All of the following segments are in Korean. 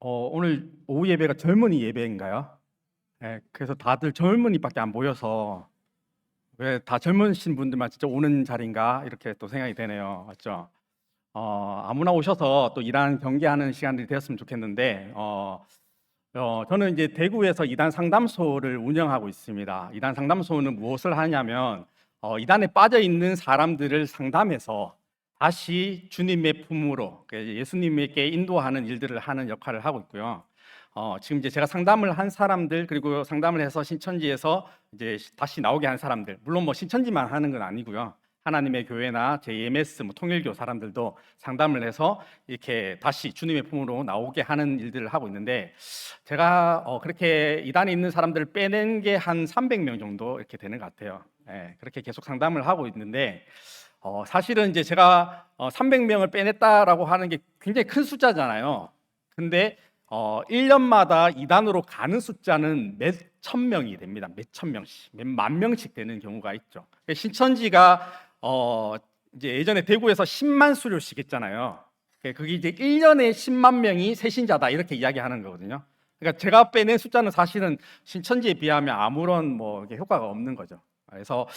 오늘 오후 예배가 젊은이 예배인가요? 네, 그래서 다들 젊은이밖에 안 보여서 왜 다 젊으신 분들만 진짜 오는 자리인가 이렇게 또 생각이 되네요. 맞죠? 아무나 오셔서 또 이단 경계하는 시간들이 되었으면 좋겠는데 저는 이제 대구에서 이단 상담소를 운영하고 있습니다. 이단 상담소는 무엇을 하냐면 이단에 빠져 있는 사람들을 상담해서 다시 주님의 품으로 예수님에게 인도하는 일들을 하는 역할을 하고 있고요. 지금 이제 제가 상담을 한 사람들 그리고 상담을 해서 신천지에서 이제 다시 나오게 한 사람들, 물론 뭐 신천지만 하는 건 아니고요. 하나님의 교회나 JMS 통일교 사람들도 상담을 해서 이렇게 다시 주님의 품으로 나오게 하는 일들을 하고 있는데, 제가 그렇게 이단에 있는 사람들을 빼낸 게 한 300명 정도 이렇게 되는 것 같아요. 예, 그렇게 계속 상담을 하고 있는데 사실은 이제 제가 300명을 빼냈다라고 하는 게 굉장히 큰 숫자잖아요. 근데 1년마다 이단으로 가는 숫자는 몇 천 명이 됩니다. 몇 천 명씩, 몇 만 명씩 되는 경우가 있죠. 신천지가 이제 예전에 대구에서 10만 수료식 했잖아요. 그게 이제 1년에 10만 명이 새신자다 이렇게 이야기하는 거거든요. 그러니까 제가 빼낸 숫자는 사실은 신천지에 비하면 아무런 뭐 효과가 없는 거죠. 그래서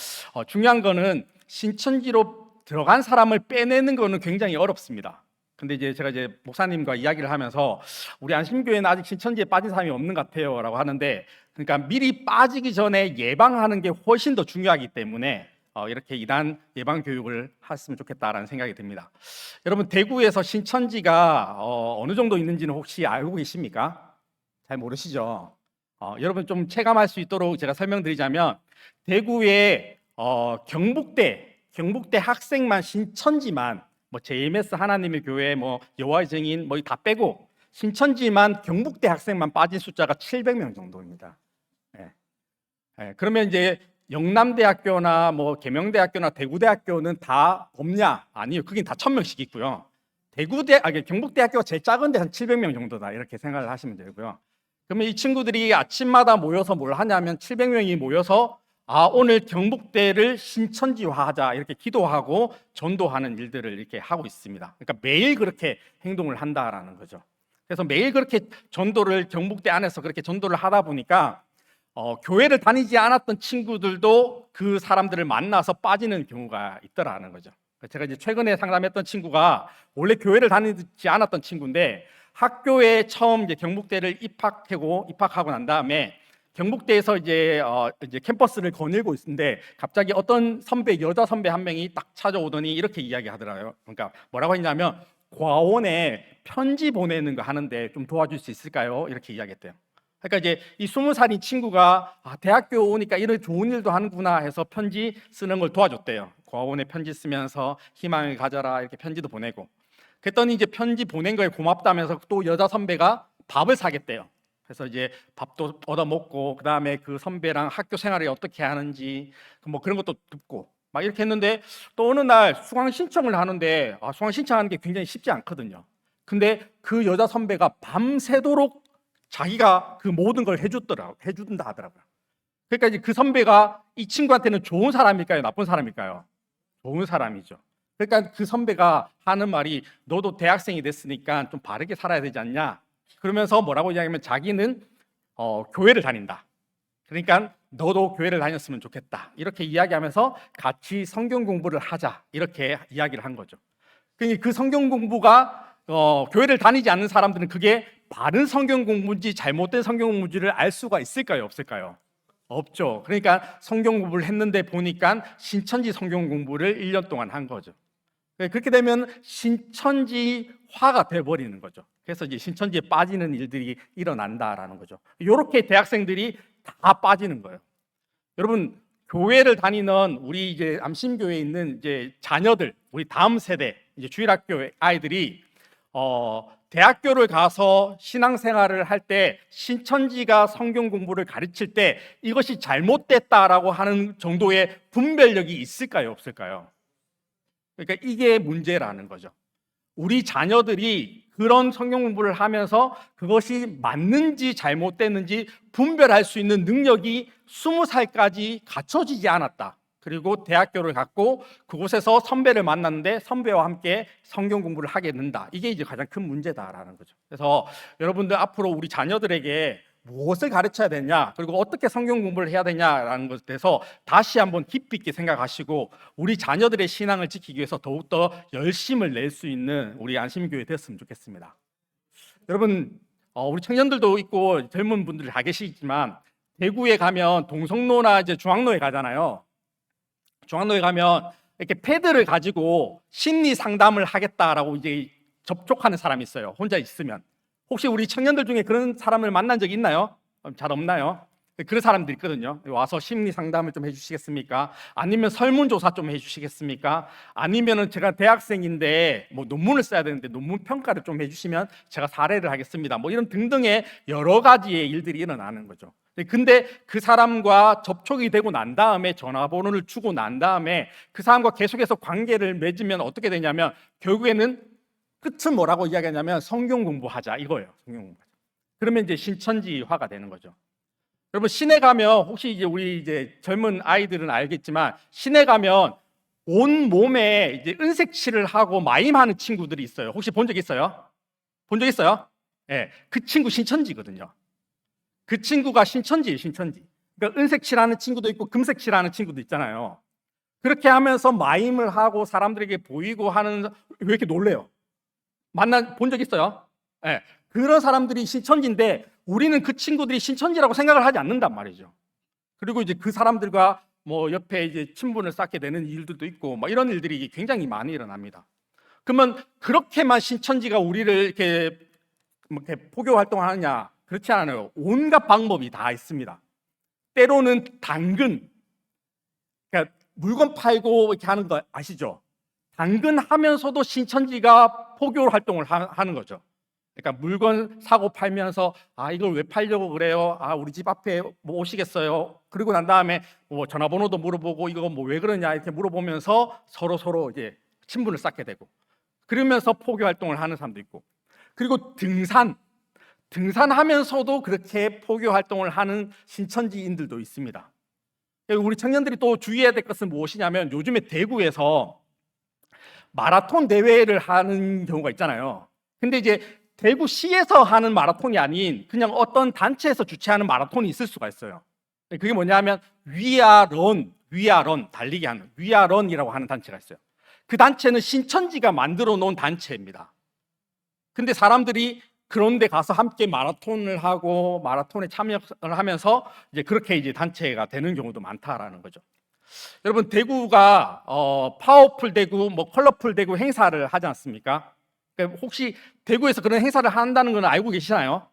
중요한 거는 신천지로 들어간 사람을 빼내는 거는 굉장히 어렵습니다. 근데 이제 제가 목사님과 이야기를 하면서 우리 안심교회는 아직 신천지에 빠진 사람이 없는 것 같아요라고 하는데, 그러니까 미리 빠지기 전에 예방하는 게 훨씬 더 중요하기 때문에 이렇게 이단 예방 교육을 했으면 좋겠다라는 생각이 듭니다. 여러분, 대구에서 신천지가 어느 정도 있는지는 혹시 알고 계십니까? 잘 모르시죠? 여러분 좀 체감할 수 있도록 제가 설명드리자면, 대구에 경북대 학생만 신천지만 뭐 JMS 하나님의 교회 뭐 여호와의 증인 뭐 다 빼고 신천지만 경북대 학생만 빠진 숫자가 700명 정도입니다. 그러면 이제 영남대학교나 뭐 계명대학교나 대구대학교는 다 없냐? 아니요. 그긴 다 1000명씩 있고요. 경북대학교가 제일 작은데 한 700명 정도다 이렇게 생각을 하시면 되고요. 그러면 이 친구들이 아침마다 모여서 뭘 하냐면 700명이 모여서 오늘 경북대를 신천지화하자 이렇게 기도하고 전도하는 일들을 이렇게 하고 있습니다. 그러니까 매일 그렇게 행동을 한다라는 거죠. 그래서 매일 그렇게 전도를 경북대 안에서 그렇게 전도를 하다 보니까 교회를 다니지 않았던 친구들도 그 사람들을 만나서 빠지는 경우가 있더라는 거죠. 제가 이제 최근에 상담했던 친구가 원래 교회를 다니지 않았던 친구인데 학교에 처음 이제 경북대를 입학하고 난 다음에 경북대에서 이제 캠퍼스를 거닐고 있는데 갑자기 어떤 여자 선배 한 명이 딱 찾아오더니 이렇게 이야기하더라고요. 그러니까 뭐라고 했냐면 과원에 편지 보내는 거 하는데 좀 도와줄 수 있을까요? 이렇게 이야기했대요. 그러니까 이제 이 20살인 친구가 대학교 오니까 이런 좋은 일도 하는구나 해서 편지 쓰는 걸 도와줬대요. 과원에 편지 쓰면서 희망을 가져라 이렇게 편지도 보내고, 그랬더니 이제 편지 보낸 거에 고맙다면서 또 여자 선배가 밥을 사겠대요. 그래서 이제 밥도 얻어 먹고 그 다음에 그 선배랑 학교 생활을 어떻게 하는지 뭐 그런 것도 듣고 막 이렇게 했는데, 또 어느 날 수강 신청을 하는데 수강 신청하는 게 굉장히 쉽지 않거든요. 근데 그 여자 선배가 밤새도록 자기가 그 모든 걸 해준다 하더라고요. 그러니까 이제 그 선배가 이 친구한테는 좋은 사람일까요? 나쁜 사람일까요? 좋은 사람이죠. 그러니까 그 선배가 하는 말이 너도 대학생이 됐으니까 좀 바르게 살아야 되지 않냐? 그러면서 뭐라고 이야기하면 자기는 교회를 다닌다. 그러니까 너도 교회를 다녔으면 좋겠다. 이렇게 이야기하면서 같이 성경 공부를 하자. 이렇게 이야기를 한 거죠. 그 성경 공부가 교회를 다니지 않는 사람들은 그게 바른 성경 공부인지 잘못된 성경 공부인지를 알 수가 있을까요? 없을까요? 없죠. 그러니까 성경 공부를 했는데 보니까 신천지 성경 공부를 1년 동안 한 거죠. 그렇게 되면 신천지화가 돼버리는 거죠. 그래서 이제 신천지에 빠지는 일들이 일어난다라는 거죠. 이렇게 대학생들이 다 빠지는 거예요. 여러분, 교회를 다니는 우리 이제 암심교회에 있는 이제 자녀들, 우리 다음 세대 이제 주일학교 아이들이 대학교를 가서 신앙생활을 할 때 신천지가 성경 공부를 가르칠 때 이것이 잘못됐다라고 하는 정도의 분별력이 있을까요? 없을까요? 그러니까 이게 문제라는 거죠. 우리 자녀들이 그런 성경 공부를 하면서 그것이 맞는지 잘못됐는지 분별할 수 있는 능력이 20살까지 갖춰지지 않았다. 그리고 대학교를 갔고 그곳에서 선배를 만났는데 선배와 함께 성경 공부를 하게 된다. 이게 이제 가장 큰 문제다라는 거죠. 그래서 여러분들 앞으로 우리 자녀들에게 무엇을 가르쳐야 되냐, 그리고 어떻게 성경 공부를 해야 되냐라는 것에 대해서 다시 한번 깊이 있게 생각하시고 우리 자녀들의 신앙을 지키기 위해서 더욱더 열심을 낼 수 있는 우리 안심교회 됐으면 좋겠습니다. 여러분, 우리 청년들도 있고 젊은 분들 다 계시지만 대구에 가면 동성로나 이제 중앙로에 가잖아요. 중앙로에 가면 이렇게 패드를 가지고 심리 상담을 하겠다라고 이제 접촉하는 사람이 있어요. 혼자 있으면. 혹시 우리 청년들 중에 그런 사람을 만난 적 있나요? 잘 없나요? 그런 사람들이 있거든요. 와서 심리 상담을 좀 해주시겠습니까? 아니면 설문조사 좀 해주시겠습니까? 아니면은 제가 대학생인데 뭐 논문을 써야 되는데 논문 평가를 좀 해주시면 제가 사례를 하겠습니다. 뭐 이런 등등의 여러 가지의 일들이 일어나는 거죠. 근데 그 사람과 접촉이 되고 난 다음에 전화번호를 주고 난 다음에 그 사람과 계속해서 관계를 맺으면 어떻게 되냐면 결국에는 끝은 뭐라고 이야기하냐면 성경 공부하자 이거예요. 성경 공부하자. 그러면 이제 신천지화가 되는 거죠. 여러분 시내 가면 혹시 이제 우리 이제 젊은 아이들은 알겠지만 시내 가면 온 몸에 이제 은색 칠을 하고 마임하는 친구들이 있어요. 혹시 본 적 있어요? 본 적 있어요? 네, 그 친구 신천지거든요. 그 친구가 신천지예요, 신천지. 그러니까 은색 칠하는 친구도 있고 금색 칠하는 친구도 있잖아요. 그렇게 하면서 마임을 하고 사람들에게 보이고 하는 왜 이렇게 놀래요? 본 적 있어요? 네. 그런 사람들이 신천지인데 우리는 그 친구들이 신천지라고 생각을 하지 않는단 말이죠. 그리고 이제 그 사람들과 뭐 옆에 이제 친분을 쌓게 되는 일들도 있고 뭐 이런 일들이 굉장히 많이 일어납니다. 그러면 그렇게만 신천지가 우리를 이렇게 포교 활동을 하느냐? 그렇지 않아요. 온갖 방법이 다 있습니다. 때로는 당근, 그러니까 물건 팔고 이렇게 하는 거 아시죠? 당근하면서도 신천지가 포교 활동을 하는 거죠. 그러니까 물건 사고 팔면서 이걸 왜 팔려고 그래요? 우리 집 앞에 뭐 오시겠어요? 그리고 난 다음에 뭐 전화번호도 물어보고 이거 뭐 왜 그러냐 이렇게 물어보면서 서로 이제 친분을 쌓게 되고 그러면서 포교 활동을 하는 사람도 있고 그리고 등산하면서도 그렇게 포교 활동을 하는 신천지인들도 있습니다. 우리 청년들이 또 주의해야 될 것은 무엇이냐면 요즘에 대구에서 마라톤 대회를 하는 경우가 있잖아요. 근데 이제 대구시에서 하는 마라톤이 아닌 그냥 어떤 단체에서 주최하는 마라톤이 있을 수가 있어요. 그게 뭐냐면 위아런 달리기 하는 위아런이라고 하는 단체가 있어요. 그 단체는 신천지가 만들어 놓은 단체입니다. 근데 사람들이 그런데 가서 함께 마라톤을 하고 마라톤에 참여를 하면서 이제 그렇게 이제 단체가 되는 경우도 많다라는 거죠. 여러분 대구가 파워풀 대구, 뭐 컬러풀 대구 행사를 하지 않습니까? 그러니까 혹시 대구에서 그런 행사를 한다는 건 알고 계시나요?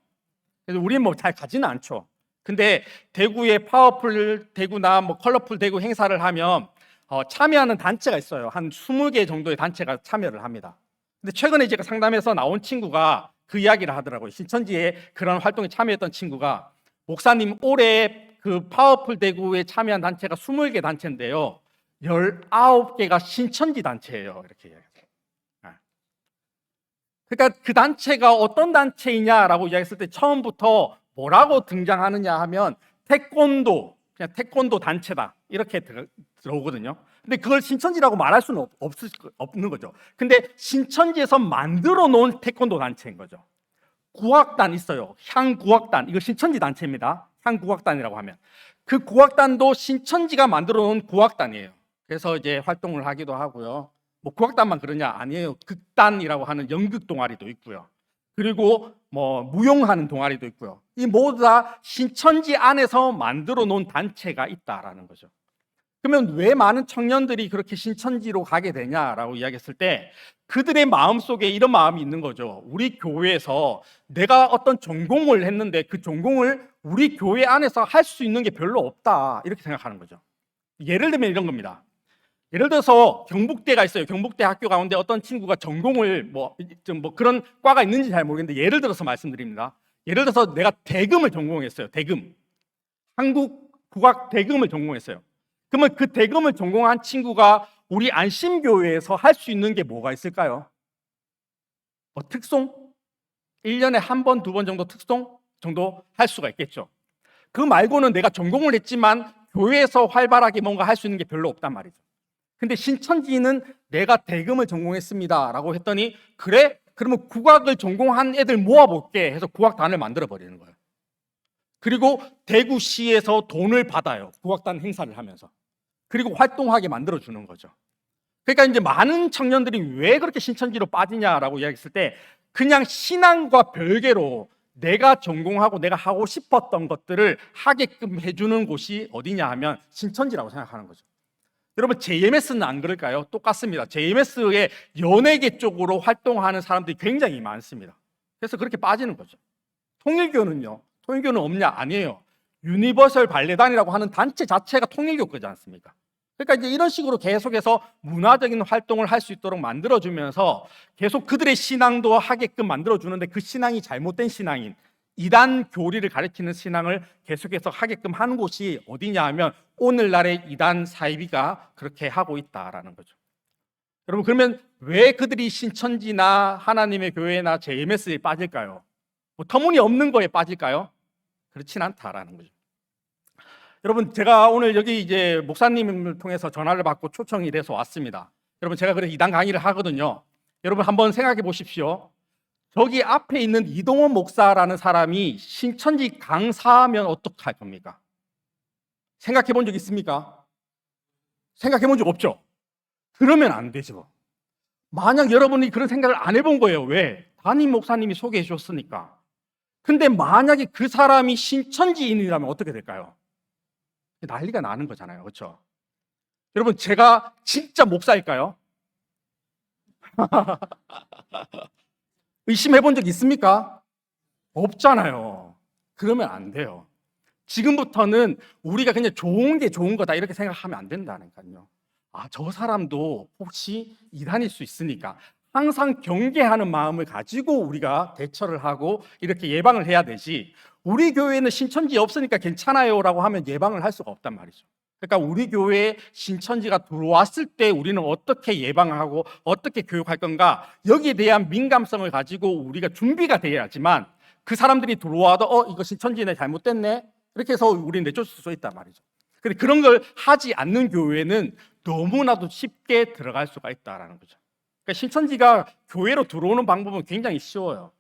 그래서 우리는 뭐 잘 가지는 않죠. 근데 대구의 파워풀 대구나 뭐 컬러풀 대구 행사를 하면 참여하는 단체가 있어요. 한 20개 정도의 단체가 참여를 합니다. 근데 최근에 제가 상담해서 나온 친구가 그 이야기를 하더라고요. 신천지에 그런 활동에 참여했던 친구가 목사님 올해 그 파워풀 대구에 참여한 단체가 20개 단체인데요. 19개가 신천지 단체예요. 이렇게 이야기해요. 그러니까 그 단체가 어떤 단체이냐라고 이야기했을 때 처음부터 뭐라고 등장하느냐 하면 태권도, 그냥 태권도 단체다. 이렇게 들어오거든요. 근데 그걸 신천지라고 말할 수는 없는 거죠. 근데 신천지에서 만들어 놓은 태권도 단체인 거죠. 구악단 있어요. 향구악단. 이거 신천지 단체입니다. 향구악단이라고 하면. 그 구악단도 신천지가 만들어 놓은 구악단이에요. 그래서 이제 활동을 하기도 하고요. 뭐 구악단만 그러냐? 아니에요. 극단이라고 하는 연극 동아리도 있고요. 그리고 뭐 무용하는 동아리도 있고요. 이 모두 다 신천지 안에서 만들어 놓은 단체가 있다라는 거죠. 그러면 왜 많은 청년들이 그렇게 신천지로 가게 되냐라고 이야기했을 때 그들의 마음속에 이런 마음이 있는 거죠. 우리 교회에서 내가 어떤 전공을 했는데 그 전공을 우리 교회 안에서 할 수 있는 게 별로 없다 이렇게 생각하는 거죠. 예를 들면 이런 겁니다. 예를 들어서 경북대가 있어요. 경북대 학교 가운데 어떤 친구가 전공을 뭐 그런 과가 있는지 잘 모르겠는데 예를 들어서 말씀드립니다. 예를 들어서 내가 대금을 전공했어요. 대금. 한국 국악 대금을 전공했어요. 그러면 그 대금을 전공한 친구가 우리 안심교회에서 할 수 있는 게 뭐가 있을까요? 특송? 1년에 한 번, 두 번 정도 특송 정도 할 수가 있겠죠. 그 말고는 내가 전공을 했지만 교회에서 활발하게 뭔가 할 수 있는 게 별로 없단 말이죠. 근데 신천지는 내가 대금을 전공했습니다라고 했더니 그래? 그러면 국악을 전공한 애들 모아볼게 해서 국악단을 만들어 버리는 거예요. 그리고 대구시에서 돈을 받아요. 국악단 행사를 하면서. 그리고 활동하게 만들어주는 거죠. 그러니까 이제 많은 청년들이 왜 그렇게 신천지로 빠지냐라고 이야기했을 때 그냥 신앙과 별개로 내가 전공하고 내가 하고 싶었던 것들을 하게끔 해주는 곳이 어디냐 하면 신천지라고 생각하는 거죠. 여러분 JMS는 안 그럴까요? 똑같습니다. JMS의 연예계 쪽으로 활동하는 사람들이 굉장히 많습니다. 그래서 그렇게 빠지는 거죠. 통일교는요? 통일교는 없냐? 아니에요. 유니버설 발레단이라고 하는 단체 자체가 통일교 거지 않습니까? 그러니까 이제 이런 식으로 계속해서 문화적인 활동을 할 수 있도록 만들어주면서 계속 그들의 신앙도 하게끔 만들어주는데 그 신앙이 잘못된 신앙인 이단 교리를 가리키는 신앙을 계속해서 하게끔 하는 곳이 어디냐 하면 오늘날의 이단 사이비가 그렇게 하고 있다라는 거죠. 여러분 그러면 왜 그들이 신천지나 하나님의 교회나 JMS에 빠질까요? 뭐 터무니없는 거에 빠질까요? 그렇진 않다라는 거죠. 여러분 제가 오늘 여기 이제 목사님을 통해서 전화를 받고 초청이 돼서 왔습니다. 여러분 제가 그래서 이단 강의를 하거든요. 여러분 한번 생각해 보십시오. 저기 앞에 있는 이동원 목사라는 사람이 신천지 강사하면 어떡할 겁니까? 생각해 본 적 있습니까? 생각해 본 적 없죠? 그러면 안 되죠. 만약 여러분이 그런 생각을 안 해본 거예요. 왜? 담임 목사님이 소개해 주셨으니까. 근데 만약에 그 사람이 신천지인이라면 어떻게 될까요? 난리가 나는 거잖아요. 그렇죠? 여러분 제가 진짜 목사일까요? 의심해 본 적 있습니까? 없잖아요. 그러면 안 돼요. 지금부터는 우리가 그냥 좋은 게 좋은 거다 이렇게 생각하면 안 된다니까요. 아, 저 사람도 혹시 이단일 수 있으니까 항상 경계하는 마음을 가지고 우리가 대처를 하고 이렇게 예방을 해야 되지 우리 교회는 신천지 없으니까 괜찮아요 라고 하면 예방을 할 수가 없단 말이죠. 그러니까 우리 교회에 신천지가 들어왔을 때 우리는 어떻게 예방하고 어떻게 교육할 건가 여기에 대한 민감성을 가지고 우리가 준비가 돼야지만 그 사람들이 들어와도 이거 신천지네 잘못됐네 이렇게 해서 우리는 내쫓을 수 있단 말이죠. 근데 그런 걸 하지 않는 교회는 너무나도 쉽게 들어갈 수가 있다는 거죠. 그러니까 신천지가 교회로 들어오는 방법은 굉장히 쉬워요.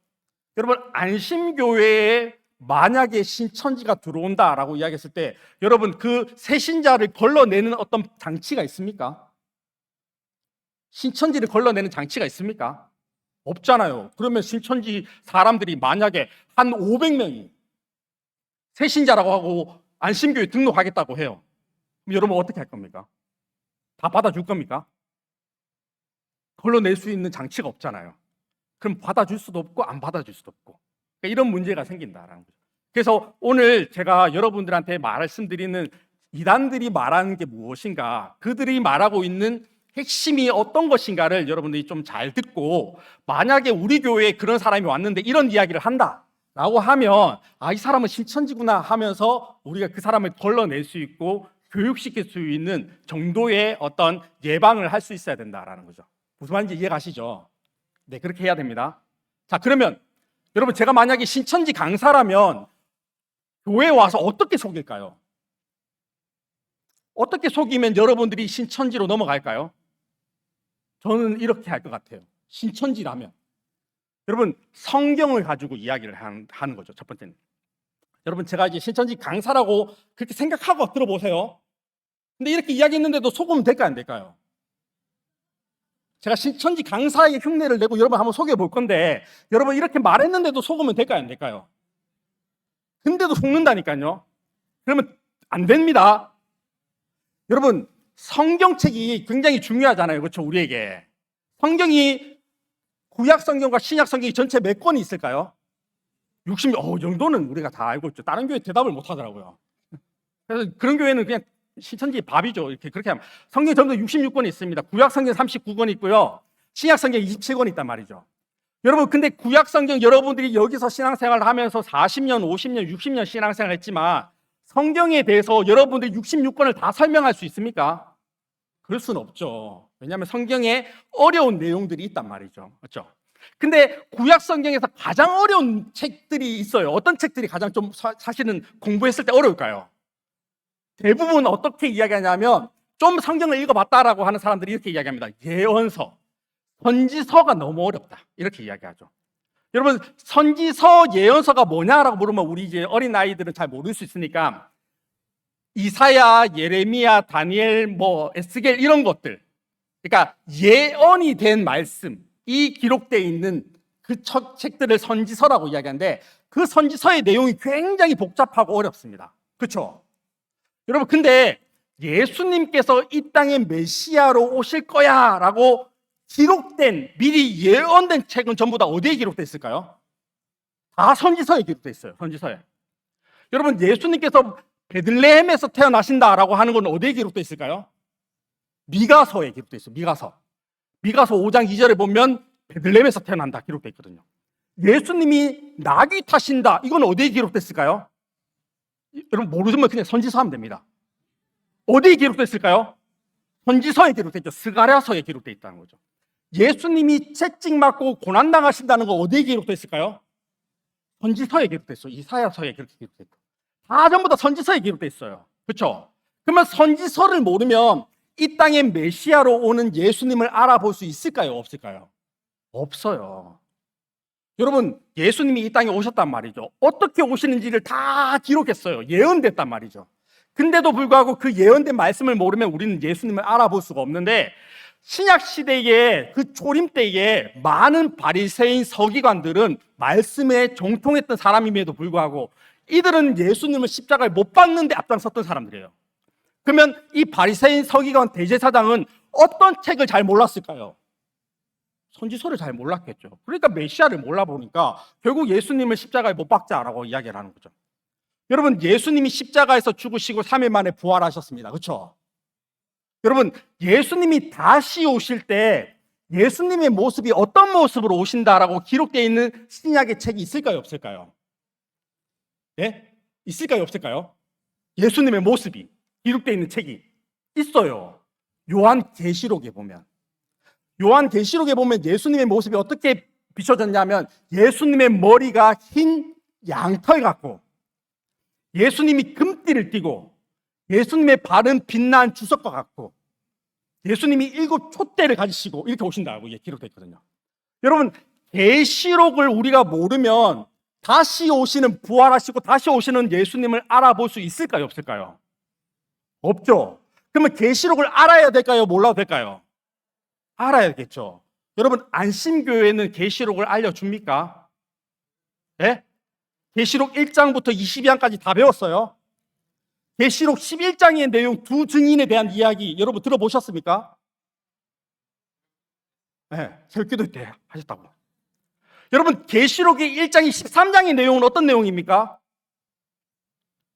여러분 안심교회에 만약에 신천지가 들어온다라고 이야기했을 때 여러분 그 새신자를 걸러내는 어떤 장치가 있습니까? 신천지를 걸러내는 장치가 있습니까? 없잖아요. 그러면 신천지 사람들이 만약에 한 500명이 새신자라고 하고 안심교회 등록하겠다고 해요. 그럼 여러분 어떻게 할 겁니까? 다 받아줄 겁니까? 걸러낼 수 있는 장치가 없잖아요. 그럼 받아줄 수도 없고 안 받아줄 수도 없고 그러니까 이런 문제가 생긴다라는 거죠. 그래서 오늘 제가 여러분들한테 말씀드리는 이단들이 말하는 게 무엇인가 그들이 말하고 있는 핵심이 어떤 것인가를 여러분들이 좀 잘 듣고 만약에 우리 교회에 그런 사람이 왔는데 이런 이야기를 한다라고 하면 이 사람은 신천지구나 하면서 우리가 그 사람을 걸러낼 수 있고 교육시킬 수 있는 정도의 어떤 예방을 할 수 있어야 된다라는 거죠. 무슨 말인지 이해가시죠? 네, 그렇게 해야 됩니다. 자, 그러면 여러분 제가 만약에 신천지 강사라면 교회에 와서 어떻게 속일까요? 어떻게 속이면 여러분들이 신천지로 넘어갈까요? 저는 이렇게 할 것 같아요. 신천지라면 여러분 성경을 가지고 이야기를 하는 거죠. 첫 번째는 여러분 제가 이제 신천지 강사라고 그렇게 생각하고 들어보세요. 근데 이렇게 이야기했는데도 속으면 될까요? 안 될까요? 제가 신천지 강사의 흉내를 내고 여러분 한번 속여 볼 건데 여러분 이렇게 말했는데도 속으면 될까요? 안 될까요? 근데도 속는다니까요. 그러면 안 됩니다. 여러분 성경책이 굉장히 중요하잖아요. 그렇죠? 우리에게 성경이 구약 성경과 신약 성경이 전체 몇 권이 있을까요? 60몇 정도는 우리가 다 알고 있죠. 다른 교회 대답을 못 하더라고요. 그래서 그런 교회는 그냥 신천지 밥이죠. 이렇게 그렇게 하면 성경이 전부 66권이 있습니다. 구약 성경 39권이 있고요. 신약 성경 27권이 있단 말이죠. 여러분 근데 구약 성경 여러분들이 여기서 신앙생활을 하면서 40년, 50년, 60년 신앙생활을 했지만 성경에 대해서 여러분들이 66권을 다 설명할 수 있습니까? 그럴 수는 없죠. 왜냐하면 성경에 어려운 내용들이 있단 말이죠. 그렇죠? 근데 구약 성경에서 가장 어려운 책들이 있어요. 어떤 책들이 가장 좀 사실은 공부했을 때 어려울까요? 대부분 어떻게 이야기하냐면 좀 성경을 읽어봤다라고 하는 사람들이 이렇게 이야기합니다. 예언서, 선지서가 너무 어렵다 이렇게 이야기하죠. 여러분 선지서, 예언서가 뭐냐라고 물으면 우리 이제 어린 아이들은 잘 모를 수 있으니까 이사야, 예레미야, 다니엘, 뭐 에스겔 이런 것들, 그러니까 예언이 된 말씀이 기록되어 있는 그 책들을 선지서라고 이야기하는데 그 선지서의 내용이 굉장히 복잡하고 어렵습니다. 그렇죠? 여러분 근데 예수님께서 이 땅에 메시아로 오실 거야 라고 기록된, 미리 예언된 책은 전부 다 어디에 기록되어 있을까요? 다 선지서에 기록되어 있어요. 선지서에. 여러분 예수님께서 베들레헴에서 태어나신다라고 하는 건 어디에 기록되어 있을까요? 미가서에 기록되어 있어요. 미가서 5장 2절에 보면 베들레헴에서 태어난다 기록되어 있거든요. 예수님이 나귀 타신다, 이건 어디에 기록됐을까요? 여러분 모르시면 그냥 선지서 하면 됩니다. 어디에 기록됐을까요? 선지서에 기록됐죠. 스가랴서에 기록되어 있다는 거죠. 예수님이 채찍 맞고 고난당하신다는 거 어디에 기록됐을까요? 선지서에 기록됐어요. 이사야서에 그렇게 기록됐고 다 전부 다 선지서에 기록되어 있어요. 그렇죠? 그러면 선지서를 모르면 이 땅에 메시아로 오는 예수님을 알아볼 수 있을까요? 없을까요? 없어요. 여러분 예수님이 이 땅에 오셨단 말이죠. 어떻게 오시는지를 다 기록했어요. 예언됐단 말이죠. 근데도 불구하고 그 예언된 말씀을 모르면 우리는 예수님을 알아볼 수가 없는데 신약 시대의 그 초림 때에 많은 바리새인 서기관들은 말씀에 정통했던 사람임에도 불구하고 이들은 예수님을 십자가에 못 박는데 앞장섰던 사람들이에요. 그러면 이 바리새인 서기관 대제사장은 어떤 책을 잘 몰랐을까요? 선지서를 잘 몰랐겠죠. 그러니까 메시아를 몰라보니까 결국 예수님을 십자가에 못 박자라고 이야기를 하는 거죠. 여러분 예수님이 십자가에서 죽으시고 3일 만에 부활하셨습니다. 그렇죠? 여러분 예수님이 다시 오실 때 예수님의 모습이 어떤 모습으로 오신다라고 기록되어 있는 신약의 책이 있을까요? 없을까요? 예? 있을까요? 없을까요? 예수님의 모습이 기록되어 있는 책이 있어요. 요한계시록에 보면 예수님의 모습이 어떻게 비춰졌냐면 예수님의 머리가 흰 양털 같고 예수님이 금띠를 띠고 예수님의 발은 빛난 주석과 같고 예수님이 7 촛대를 가지시고 이렇게 오신다고 기록되어 있거든요. 여러분 계시록을 우리가 모르면 다시 오시는, 부활하시고 다시 오시는 예수님을 알아볼 수 있을까요? 없을까요? 없죠. 그러면 계시록을 알아야 될까요? 몰라도 될까요? 알아야겠죠. 여러분 안심교회는 계시록을 알려줍니까? 네? 계시록 1장부터 22장까지 다 배웠어요. 계시록 11장의 내용 두 증인에 대한 이야기 여러분 들어보셨습니까? 네, 새벽기도 때 하셨다고. 여러분 계시록의 1장이 13장의 내용은 어떤 내용입니까?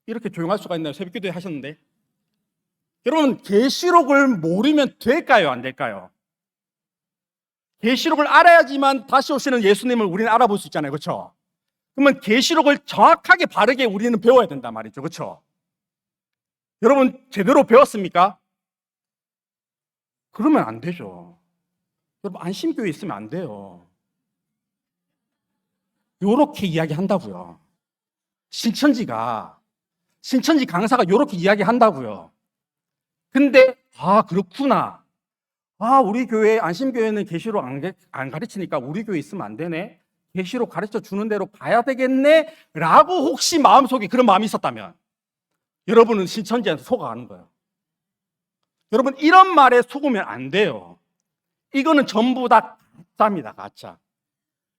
이렇게 조용할 수가 있나요? 새벽기도에 하셨는데. 여러분 계시록을 모르면 될까요? 안 될까요? 계시록을 알아야지만 다시 오시는 예수님을 우리는 알아볼 수 있잖아요. 그렇죠? 그러면 계시록을 정확하게 바르게 우리는 배워야 된단 말이죠. 그렇죠? 여러분 제대로 배웠습니까? 그러면 안 되죠. 여러분 안심교회 있으면 안 돼요. 요렇게 이야기한다고요. 신천지 강사가 요렇게 이야기한다고요. 근데 그렇구나. 우리 교회 안심교회는 계시록 안 가르치니까 우리 교회 있으면 안 되네. 계시록 가르쳐 주는 대로 가야 되겠네 라고 혹시 마음속에 그런 마음이 있었다면 여러분은 신천지한테 속아가는 거예요. 여러분 이런 말에 속으면 안 돼요. 이거는 전부 다 가짜입니다. 가짜.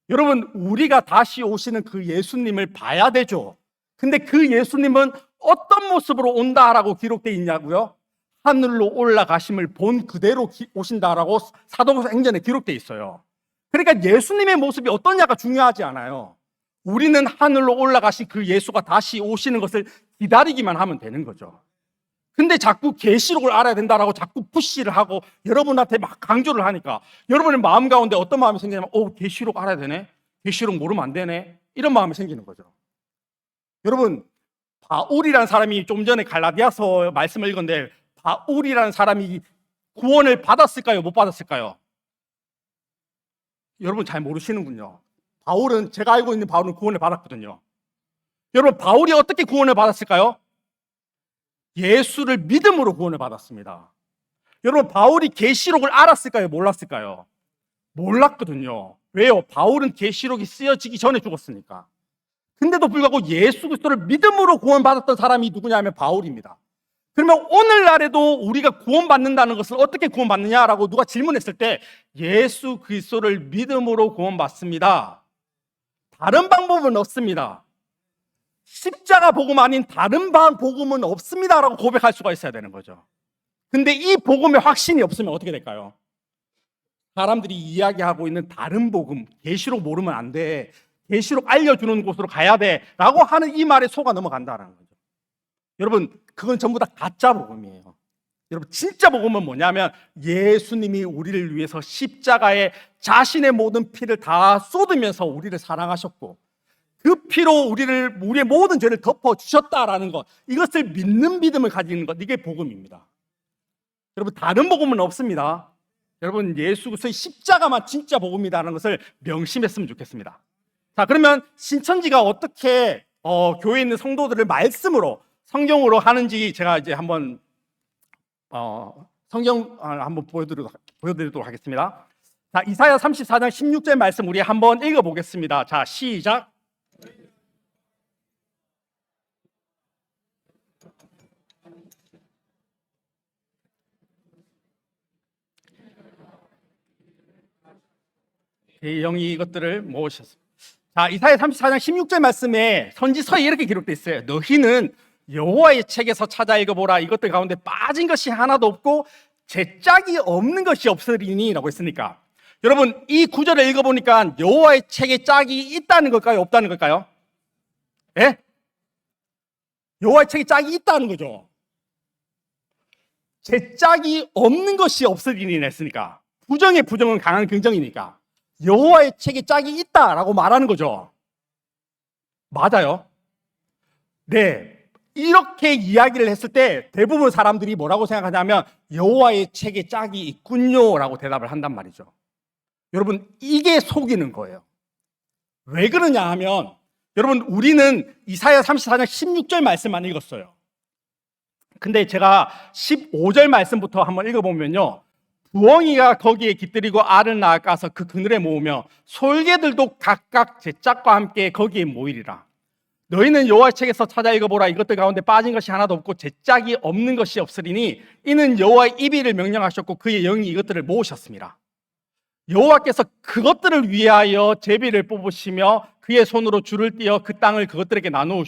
여러분 우리가 다시 오시는 그 예수님을 봐야 되죠. 근데 그 예수님은 어떤 모습으로 온다라고 기록되어 있냐고요? 하늘로 올라가심을 본 그대로 오신다라고 사도행전에 기록되어 있어요. 그러니까 예수님의 모습이 어떠냐가 중요하지 않아요. 우리는 하늘로 올라가신 그 예수가 다시 오시는 것을 기다리기만 하면 되는 거죠. 근데 자꾸 계시록을 알아야 된다라고 자꾸 푸시를 하고 여러분한테 막 강조를 하니까 여러분의 마음 가운데 어떤 마음이 생기냐면 계시록 알아야 되네? 계시록 모르면 안 되네? 이런 마음이 생기는 거죠. 여러분 바울이라는 사람이 좀 전에 갈라디아서 말씀을 읽었는데 바울이라는 사람이 구원을 받았을까요? 못 받았을까요? 여러분 잘 모르시는군요. 제가 알고 있는 바울은 구원을 받았거든요. 여러분 바울이 어떻게 구원을 받았을까요? 예수를 믿음으로 구원을 받았습니다. 여러분, 바울이 계시록을 알았을까요? 몰랐을까요? 몰랐거든요. 왜요? 바울은 계시록이 쓰여지기 전에 죽었으니까. 근데도 불구하고 예수 그리스도를 믿음으로 구원받았던 사람이 누구냐면 바울입니다. 그러면 오늘날에도 우리가 구원받는다는 것을 어떻게 구원받느냐라고 누가 질문했을 때 예수 그리스도를 믿음으로 구원받습니다. 다른 방법은 없습니다. 십자가 복음 아닌 다른 복음은 없습니다라고 고백할 수가 있어야 되는 거죠. 근데 이 복음에 확신이 없으면 어떻게 될까요? 사람들이 이야기하고 있는 다른 복음, 계시록 모르면 안 돼, 계시록 알려주는 곳으로 가야 돼 라고 하는 이 말에 속아 넘어간다는 거죠. 여러분, 그건 전부 다 가짜 복음이에요. 여러분, 진짜 복음은 뭐냐면 예수님이 우리를 위해서 십자가에 자신의 모든 피를 다 쏟으면서 우리를 사랑하셨고 그 피로 우리의 모든 죄를 덮어주셨다라는 것, 이것을 믿는 믿음을 가지는 것, 이게 복음입니다. 여러분, 다른 복음은 없습니다. 여러분, 예수 그리스도의 십자가만 진짜 복음이라는 것을 명심했으면 좋겠습니다. 자, 그러면 신천지가 어떻게 교회에 있는 성도들을 말씀으로, 성경으로 하는지 제가 이제 한번 성경 한번 보여드리도록 하겠습니다. 자, 이사야 34장 16절 말씀 우리 한번 읽어보겠습니다. 자, 시작. 영이 이것들을 모으셨습니다. 자, 이사야 34장 16절 말씀에 선지서에 이렇게 기록되어 있어요. 너희는 여호와의 책에서 찾아 읽어보라. 이것들 가운데 빠진 것이 하나도 없고 제 짝이 없는 것이 없으리니 라고 했으니까, 여러분, 이 구절을 읽어보니까 여호와의 책에 짝이 있다는 걸까요? 없다는 걸까요? 예? 여호와의 책에 짝이 있다는 거죠. 제 짝이 없는 것이 없으리니 했으니까 부정의 부정은 강한 긍정이니까 여호와의 책에 짝이 있다라고 말하는 거죠. 맞아요. 네, 이렇게 이야기를 했을 때 대부분 사람들이 뭐라고 생각하냐면 여호와의 책에 짝이 있군요 라고 대답을 한단 말이죠. 여러분, 이게 속이는 거예요. 왜 그러냐 하면, 여러분, 우리는 이사야 34장 16절 말씀만 읽었어요. 근데 제가 15절 말씀부터 한번 읽어보면요, 부엉이가 거기에 깃들이고 알을 낳아 까서 그 그늘에 모으며 솔개들도 각각 제 짝과 함께 거기에 모이리라. 너희는 여호와의 책에서 찾아 읽어보라. 이것들 가운데 빠진 것이 하나도 없고 제 짝이 없는 것이 없으리니 이는 여호와의 입이를 명령하셨고 그의 영이 이것들을 모으셨습니다. 여호와께서 그것들을 위하여 제비를 뽑으시며 그의 손으로 줄을 띄어 그 땅을 그것들에게 나누어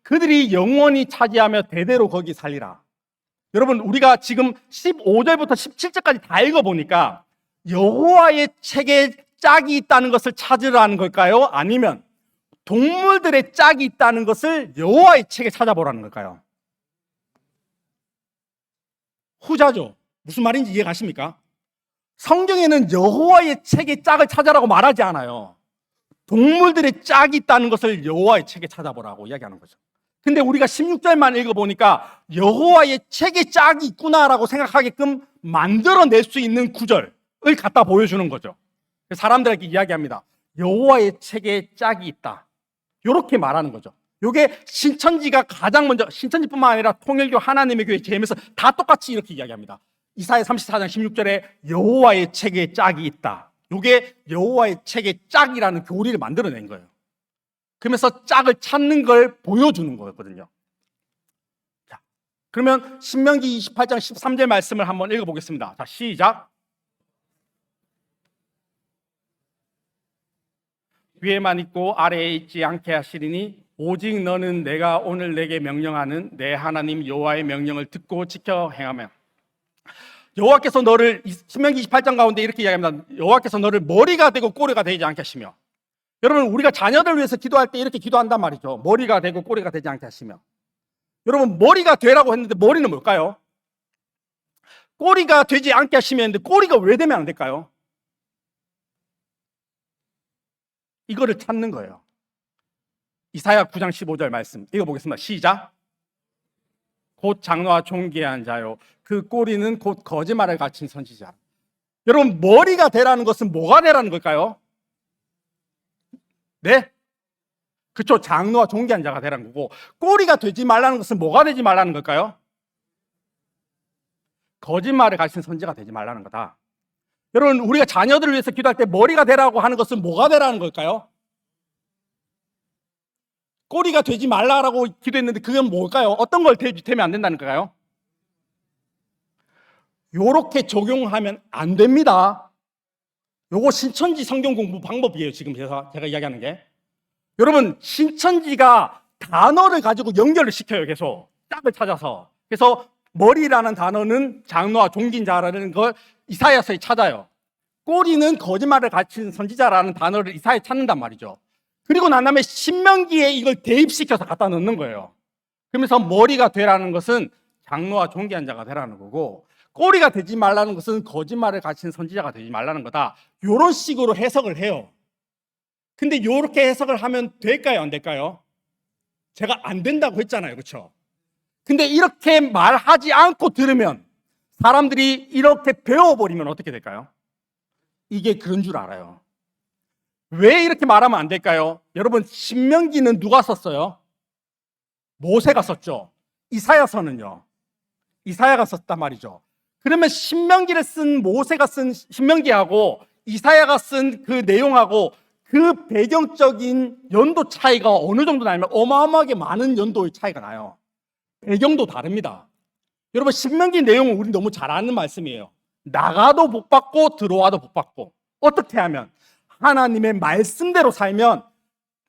그들이 영원히 차지하며 대대로 거기 살리라. 여러분, 우리가 지금 15절부터 17절까지 다 읽어보니까 여호와의 책에 짝이 있다는 것을 찾으라는 걸까요? 아니면 동물들의 짝이 있다는 것을 여호와의 책에 찾아보라는 걸까요? 후자죠. 무슨 말인지 이해가십니까? 성경에는 여호와의 책의 짝을 찾아라고 말하지 않아요. 동물들의 짝이 있다는 것을 여호와의 책에 찾아보라고 이야기하는 거죠. 근데 우리가 16절만 읽어보니까 여호와의 책에 짝이 있구나라고 생각하게끔 만들어낼 수 있는 구절을 갖다 보여주는 거죠. 사람들에게 이야기합니다. 여호와의 책에 짝이 있다, 이렇게 말하는 거죠. 이게 신천지가 가장 먼저, 신천지뿐만 아니라 통일교, 하나님의 교회, 제임스 다 똑같이 이렇게 이야기합니다. 이사야 34장 16절에 여호와의 책에 짝이 있다. 이게 여호와의 책에 짝이라는 교리를 만들어낸 거예요. 그러면서 짝을 찾는 걸 보여주는 거였거든요. 자, 그러면 신명기 28장 13절 말씀을 한번 읽어보겠습니다. 자, 시작. 위에만 있고 아래에 있지 않게 하시리니 오직 너는 내가 오늘 내게 명령하는 내 하나님 여호와의 명령을 듣고 지켜 행하면, 여호와께서 너를, 신명기 28장 가운데 이렇게 이야기합니다. 여호와께서 너를 머리가 되고 꼬리가 되지 않게 하시며, 여러분, 우리가 자녀들 위해서 기도할 때 이렇게 기도한단 말이죠. 머리가 되고 꼬리가 되지 않게 하시며. 여러분, 머리가 되라고 했는데 머리는 뭘까요? 꼬리가 되지 않게 하시면 했는데 꼬리가 왜 되면 안 될까요? 이거를 찾는 거예요. 이사야 9장 15절 말씀 읽어보겠습니다. 시작. 곧 장로와 존귀한 자요 그 꼬리는 곧 거짓말을 갖춘 선지자. 여러분, 머리가 되라는 것은 뭐가 되라는 걸까요? 네? 그쵸? 장로와 존귀한 자가 되라는 거고, 꼬리가 되지 말라는 것은 뭐가 되지 말라는 걸까요? 거짓말을 가르치는 선지자가 되지 말라는 거다. 여러분, 우리가 자녀들을 위해서 기도할 때 머리가 되라고 하는 것은 뭐가 되라는 걸까요? 꼬리가 되지 말라고 기도했는데 그건 뭘까요? 어떤 걸 되면 안 된다는 걸까요? 요렇게 적용하면 안 됩니다. 요거 신천지 성경 공부 방법이에요. 지금 제가 이야기하는 게. 여러분, 신천지가 단어를 가지고 연결을 시켜요. 계속 짝을 찾아서. 그래서 머리라는 단어는 장로와 종긴 자라는 걸 이사야서에 찾아요. 꼬리는 거짓말을 가르치는 선지자라는 단어를 이사야에 찾는단 말이죠. 그리고 난 다음에 신명기에 이걸 대입시켜서 갖다 넣는 거예요. 그러면서 머리가 되라는 것은 장로와 존귀한 자가 되라는 거고, 꼬리가 되지 말라는 것은 거짓말을 가르치는 선지자가 되지 말라는 거다. 이런 식으로 해석을 해요. 근데 이렇게 해석을 하면 될까요? 안 될까요? 제가 안 된다고 했잖아요. 그렇죠? 근데 이렇게 말하지 않고 들으면, 사람들이 이렇게 배워버리면 어떻게 될까요? 이게 그런 줄 알아요. 왜 이렇게 말하면 안 될까요? 여러분, 신명기는 누가 썼어요? 모세가 썼죠. 이사야서는요? 이사야가 썼단 말이죠. 그러면 신명기를 쓴 모세가 쓴 신명기하고 이사야가 쓴 그 내용하고 그 배경적인 연도 차이가 어느 정도 나냐면 어마어마하게 많은 연도의 차이가 나요. 배경도 다릅니다. 여러분, 신명기 내용은 우리 너무 잘 아는 말씀이에요. 나가도 복 받고 들어와도 복 받고. 어떻게 하면? 하나님의 말씀대로 살면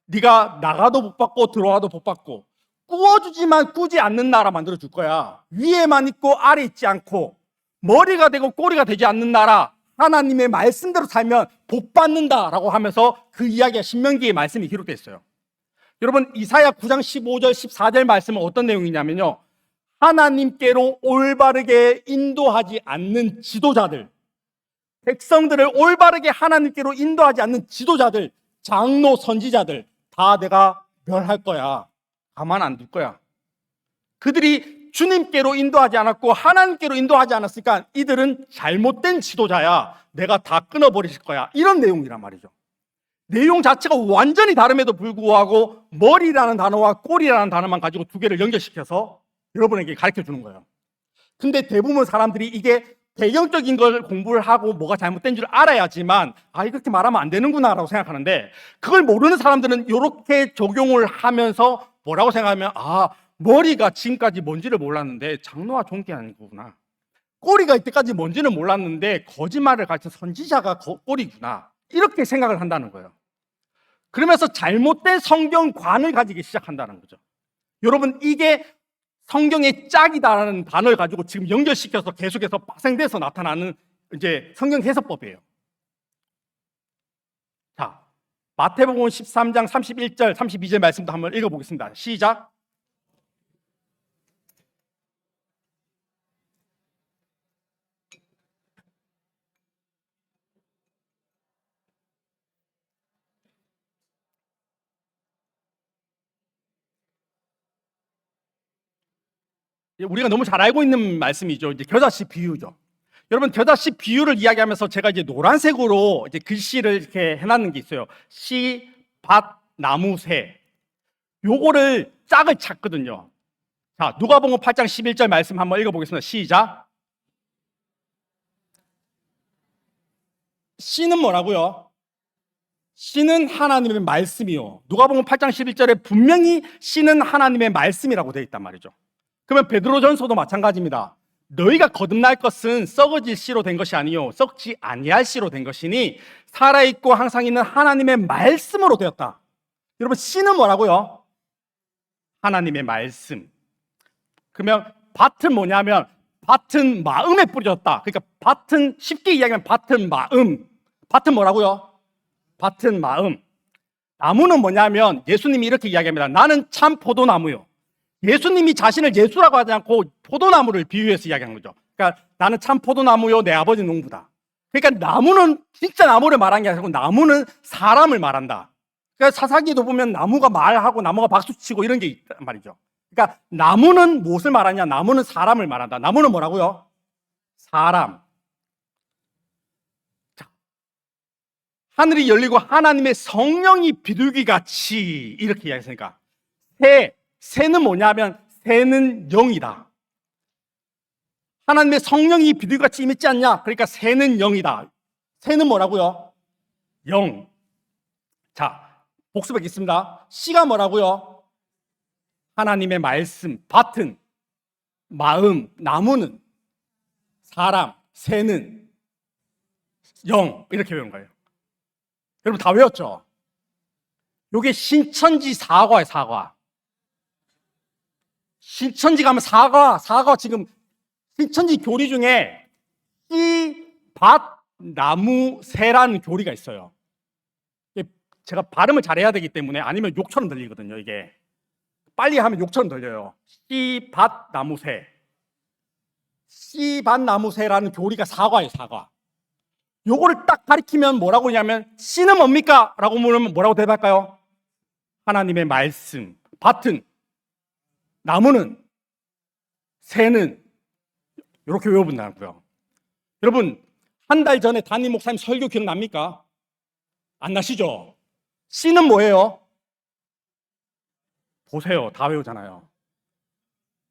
네가 나가도 복 받고 들어와도 복 받고, 꾸어주지만 꾸지 않는 나라 만들어줄 거야. 위에만 있고 아래 있지 않고 머리가 되고 꼬리가 되지 않는 나라, 하나님의 말씀대로 살면 복 받는다라고 하면서 그 이야기가 신명기의 말씀이 기록되어 있어요. 여러분, 이사야 9장 15절 14절 말씀은 어떤 내용이냐면요, 하나님께로 올바르게 인도하지 않는 지도자들, 백성들을 올바르게 하나님께로 인도하지 않는 지도자들, 장로, 선지자들 다 내가 멸할 거야. 가만 안 둘 거야. 그들이 주님께로 인도하지 않았고 하나님께로 인도하지 않았으니까 이들은 잘못된 지도자야. 내가 다 끊어버리실 거야. 이런 내용이란 말이죠. 내용 자체가 완전히 다름에도 불구하고 머리라는 단어와 꼬리라는 단어만 가지고 두 개를 연결시켜서 여러분에게 가르쳐 주는 거예요. 근데 대부분 사람들이 이게 배경적인 걸 공부를 하고 뭐가 잘못된 줄 알아야지만 이렇게 말하면 안 되는구나 라고 생각하는데, 그걸 모르는 사람들은 이렇게 적용을 하면서 뭐라고 생각하면 머리가 지금까지 뭔지를 몰랐는데 장로와 존귀한 거구나. 꼬리가 이때까지 뭔지는 몰랐는데 거짓말을 가르친 선지자가 꼬리구나. 이렇게 생각을 한다는 거예요. 그러면서 잘못된 성경관을 가지기 시작한다는 거죠. 여러분, 이게 성경의 짝이다라는 단어를 가지고 지금 연결시켜서 계속해서 파생돼서 나타나는 이제 성경 해석법이에요. 자, 마태복음 13장 31절, 32절 말씀도 한번 읽어보겠습니다. 시작. 우리가 너무 잘 알고 있는 말씀이죠. 이제 겨자씨 비유죠. 여러분, 겨자씨 비유를 이야기하면서 제가 이제 노란색으로 이제 글씨를 이렇게 해놨는 게 있어요. 씨, 밭, 나무, 새. 요거를 짝을 찾거든요. 자, 누가복음 8장 11절 말씀 한번 읽어보겠습니다. 시작. 씨는 뭐라고요? 씨는 하나님의 말씀이요. 누가복음 8장 11절에 분명히 씨는 하나님의 말씀이라고 되어 있단 말이죠. 그러면 베드로전서도 마찬가지입니다. 너희가 거듭날 것은 썩어질 씨로 된 것이 아니요 썩지 아니할 씨로 된 것이니 살아있고 항상 있는 하나님의 말씀으로 되었다. 여러분, 씨는 뭐라고요? 하나님의 말씀. 그러면 밭은 뭐냐면 밭은 마음에 뿌려졌다. 그러니까 밭은 쉽게 이야기하면 밭은 마음. 밭은 뭐라고요? 밭은 마음. 나무는 뭐냐면 예수님이 이렇게 이야기합니다. 나는 참 포도나무요. 예수님이 자신을 예수라고 하지 않고 포도나무를 비유해서 이야기한 거죠. 그러니까 나는 참 포도나무요, 내 아버지 농부다. 그러니까 나무는 진짜 나무를 말한 게 아니고 나무는 사람을 말한다. 그러니까 사사기도 보면 나무가 말하고 나무가 박수치고 이런 게 있단 말이죠. 그러니까 나무는 무엇을 말하냐? 나무는 사람을 말한다. 나무는 뭐라고요? 사람. 자, 하늘이 열리고 하나님의 성령이 비둘기 같이 이렇게 이야기했으니까 새는 뭐냐면 새는 영이다. 하나님의 성령이 비둘기 같이 임했지 않냐? 그러니까 새는 영이다. 새는 뭐라고요? 영. 자, 복습하겠습니다. 씨가 뭐라고요? 하나님의 말씀, 밭은, 마음, 나무는, 사람, 새는, 영. 이렇게 외운 거예요. 여러분 다 외웠죠? 요게 신천지 사과예요, 사과. 신천지 가면 사과 지금 신천지 교리 중에 씨, 밭, 나무, 새라는 교리가 있어요. 제가 발음을 잘해야 되기 때문에 아니면 욕처럼 들리거든요, 이게. 빨리 하면 욕처럼 들려요. 씨, 밭, 나무, 새. 씨, 밭, 나무, 새라는 교리가 사과예요, 사과. 요거를 딱 가리키면 뭐라고 하냐면 씨는 뭡니까? 라고 물으면 뭐라고 대답할까요? 하나님의 말씀. 밭은, 나무는, 새는 이렇게 외워본다고요. 여러분 한 달 전에 담임 목사님 설교 기억납니까? 안 나시죠? 씨는 뭐예요? 보세요. 다 외우잖아요.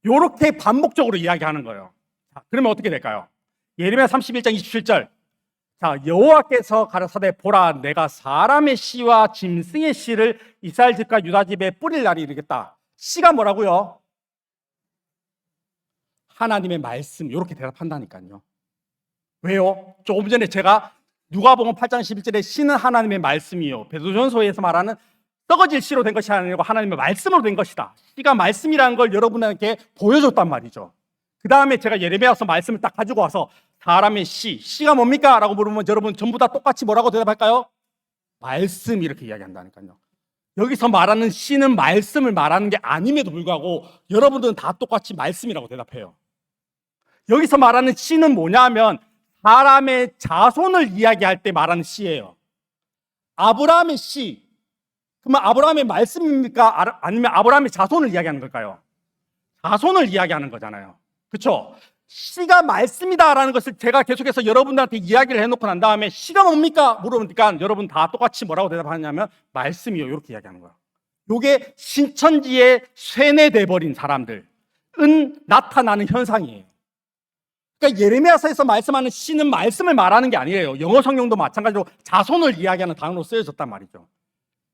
이렇게 반복적으로 이야기하는 거예요. 자, 그러면 어떻게 될까요? 예레미야 31장 27절. 자, 여호와께서 가라사대 보라 내가 사람의 씨와 짐승의 씨를 이스라엘 집과 유다 집에 뿌릴 날이 이르겠다. 씨가 뭐라고요? 하나님의 말씀. 이렇게 대답한다니까요. 왜요? 조금 전에 제가 누가복음 8장 11절에 씨는 하나님의 말씀이요. 베드로전서에서 말하는 썩어질 씨로 된 것이 아니고 하나님의 말씀으로 된 것이다. 씨가 말씀이라는 걸 여러분에게 보여줬단 말이죠. 그 다음에 제가 예레미야서 말씀을 딱 가지고 와서 사람의 씨가 뭡니까? 라고 물으면 여러분 전부 다 똑같이 뭐라고 대답할까요? 말씀 이렇게 이야기한다니까요. 여기서 말하는 씨는 말씀을 말하는 게 아님에도 불구하고 여러분들은 다 똑같이 말씀이라고 대답해요. 여기서 말하는 씨는 뭐냐면 사람의 자손을 이야기할 때 말하는 씨예요. 아브라함의 씨. 그러면 아브라함의 말씀입니까? 아니면 아브라함의 자손을 이야기하는 걸까요? 자손을 이야기하는 거잖아요. 그렇죠? 씨가 말씀이다라는 것을 제가 계속해서 여러분들한테 이야기를 해놓고 난 다음에 씨가 뭡니까? 물어보니까 여러분 다 똑같이 뭐라고 대답하냐면 말씀이요. 이렇게 이야기하는 거예요. 이게 신천지에 쇠뇌돼 버린 사람들은 나타나는 현상이에요. 그러니까 예레미야서에서 말씀하는 씨는 말씀을 말하는 게 아니에요. 영어 성경도 마찬가지로 자손을 이야기하는 단어로 쓰여졌단 말이죠.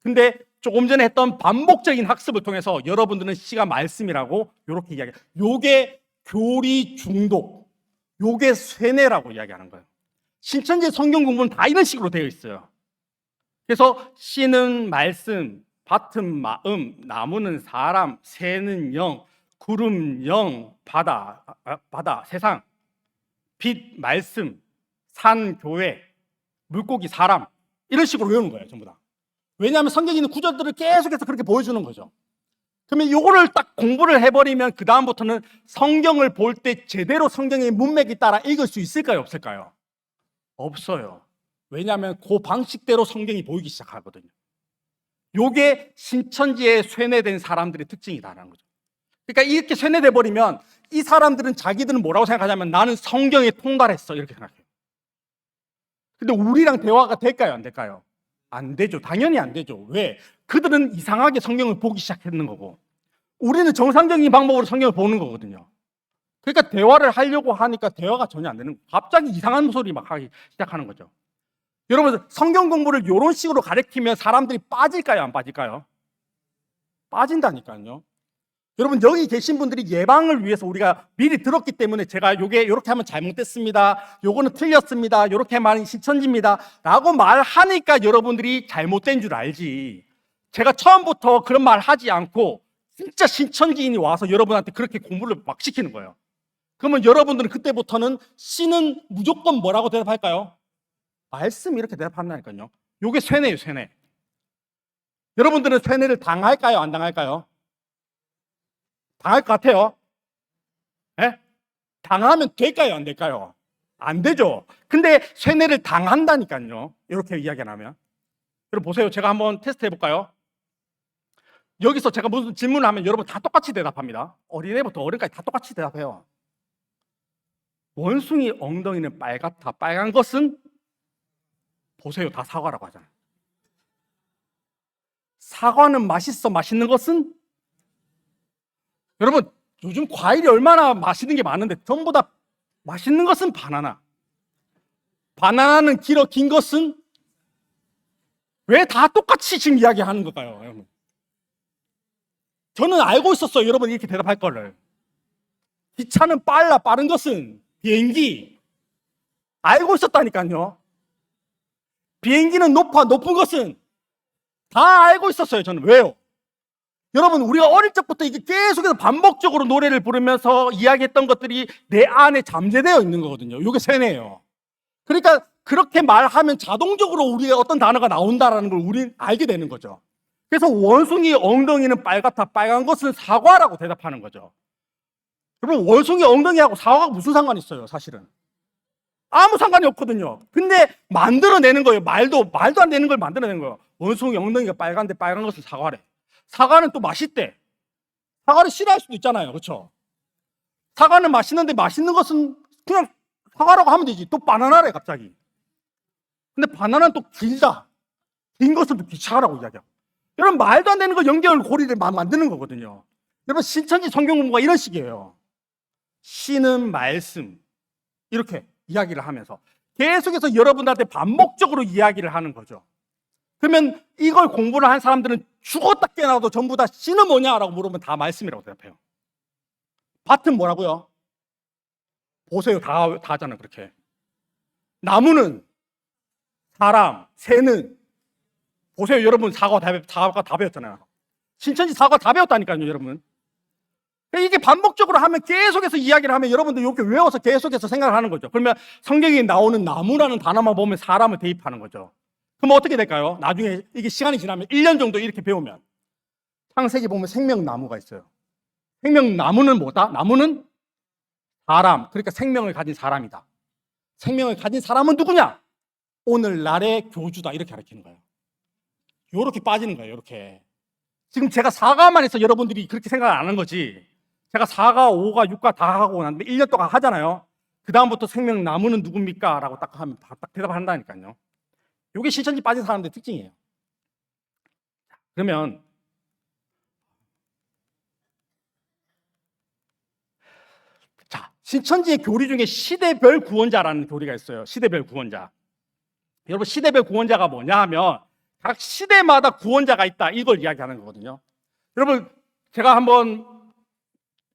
근데 조금 전에 했던 반복적인 학습을 통해서 여러분들은 씨가 말씀이라고 이렇게 이야기해요. 요게 교리 중독, 요게 쇠뇌라고 이야기하는 거예요. 신천지 성경 공부는 다 이런 식으로 되어 있어요. 그래서 씨는 말씀, 밭은 마음, 나무는 사람, 새는 영, 구름 영, 바다, 세상, 빛, 말씀, 산, 교회, 물고기, 사람 이런 식으로 외우는 거예요, 전부 다. 왜냐하면 성경에 있는 구절들을 계속해서 그렇게 보여주는 거죠. 그러면 이거를 딱 공부를 해버리면 그 다음부터는 성경을 볼 때 제대로 성경의 문맥에 따라 읽을 수 있을까요, 없을까요? 없어요. 왜냐하면 그 방식대로 성경이 보이기 시작하거든요. 이게 신천지에 쇠뇌된 사람들의 특징이다라는 거죠. 그러니까 이렇게 쇠뇌돼 버리면 이 사람들은 자기들은 뭐라고 생각하냐면 나는 성경에 통달했어 이렇게 생각해요. 근데 우리랑 대화가 될까요, 안 될까요? 안 되죠. 당연히 안 되죠. 왜? 그들은 이상하게 성경을 보기 시작했는 거고 우리는 정상적인 방법으로 성경을 보는 거거든요. 그러니까 대화를 하려고 하니까 대화가 전혀 안 되는 거예요. 갑자기 이상한 소리 막 하기 시작하는 거죠. 여러분 성경 공부를 이런 식으로 가르치면 사람들이 빠질까요, 안 빠질까요? 빠진다니까요. 여러분 여기 계신 분들이 예방을 위해서 우리가 미리 들었기 때문에 제가 요게 이렇게 하면 잘못됐습니다. 요거는 틀렸습니다. 요렇게 말하는 신천지입니다. 라고 말하니까 여러분들이 잘못된 줄 알지. 제가 처음부터 그런 말 하지 않고 진짜 신천지인이 와서 여러분한테 그렇게 공부를 막 시키는 거예요. 그러면 여러분들은 그때부터는 씨는 무조건 뭐라고 대답할까요? 말씀 이렇게 대답한다니까요. 요게 쇠뇌예요, 쇠뇌. 여러분들은 쇠뇌를 당할까요, 안 당할까요? 당할 것 같아요. 네? 당하면 될까요, 안 될까요? 안 되죠. 근데 쇠뇌를 당한다니까요. 이렇게 이야기하면. 여러분 보세요. 제가 한번 테스트 해볼까요? 여기서 제가 무슨 질문을 하면 여러분 다 똑같이 대답합니다. 어린애부터 어른까지 다 똑같이 대답해요. 원숭이 엉덩이는 빨갛다. 빨간 것은 보세요, 다 사과라고 하잖아요. 사과는 맛있어, 맛있는 것은? 여러분, 요즘 과일이 얼마나 맛있는 게 많은데 전부 다 맛있는 것은 바나나. 바나나는 길어 긴 것은? 왜 다 똑같이 지금 이야기하는 걸까요, 여러분? 저는 알고 있었어요, 여러분 이렇게 대답할 거를. 기차는 빨라, 빠른 것은? 비행기. 알고 있었다니까요. 비행기는 높아, 높은 것은? 다 알고 있었어요, 저는. 왜요? 여러분, 우리가 어릴 적부터 이게 계속해서 반복적으로 노래를 부르면서 이야기했던 것들이 내 안에 잠재되어 있는 거거든요. 이게 세뇌예요. 그러니까 그렇게 말하면 자동적으로 우리의 어떤 단어가 나온다라는 걸 우리는 알게 되는 거죠. 그래서 원숭이 엉덩이는 빨갛다, 빨간 것은 사과라고 대답하는 거죠. 여러분, 원숭이 엉덩이하고 사과가 무슨 상관이 있어요, 사실은? 아무 상관이 없거든요. 근데 만들어내는 거예요. 말도 안 되는 걸 만들어내는 거예요. 원숭이 엉덩이가 빨간데 빨간 것은 사과래. 사과는 또 맛있대. 사과를 싫어할 수도 있잖아요. 그렇죠? 사과는 맛있는데 맛있는 것은 그냥 사과라고 하면 되지. 또 바나나래 갑자기. 근데 바나나는 또 길다. 긴 것은 또 귀찮아라고 이야기하고. 여러분, 말도 안 되는 거 연결 고리를 만드는 거거든요. 여러분, 신천지 성경 공부가 이런 식이에요. 신은 말씀. 이렇게 이야기를 하면서 계속해서 여러분들한테 반복적으로 이야기를 하는 거죠. 그러면 이걸 공부를 한 사람들은 죽었다 깨어나도 전부 다 신은 뭐냐라고 물으면 다 말씀이라고 대답해요. 밭은 뭐라고요? 보세요. 다 하잖아요. 그렇게. 나무는, 사람, 새는. 보세요. 여러분, 사과 다 배웠잖아요. 신천지 사과 다 배웠다니까요, 여러분. 이게 반복적으로 하면 계속해서 이야기를 하면 여러분들 이렇게 외워서 계속해서 생각을 하는 거죠. 그러면 성경에 나오는 나무라는 단어만 보면 사람을 대입하는 거죠. 그럼 어떻게 될까요? 나중에 이게 시간이 지나면 1년 정도 이렇게 배우면 창세기 보면 생명나무가 있어요. 생명나무는 뭐다? 나무는 사람, 그러니까 생명을 가진 사람이다. 생명을 가진 사람은 누구냐? 오늘날의 교주다. 이렇게 가르치는 거예요. 이렇게 빠지는 거예요. 이렇게. 지금 제가 4가만 해서 여러분들이 그렇게 생각을 안 하는 거지. 제가 4가, 5가, 6가 다 하고 났는데 1년 동안 하잖아요. 그 다음부터 생명나무는 누굽니까? 라고 딱 하면 딱 대답을 한다니까요. 이게 신천지 빠진 사람들의 특징이에요. 그러면 자, 신천지의 교리 중에 시대별 구원자라는 교리가 있어요. 시대별 구원자. 여러분, 시대별 구원자가 뭐냐 하면 각 시대마다 구원자가 있다. 이걸 이야기하는 거거든요. 여러분, 제가 한번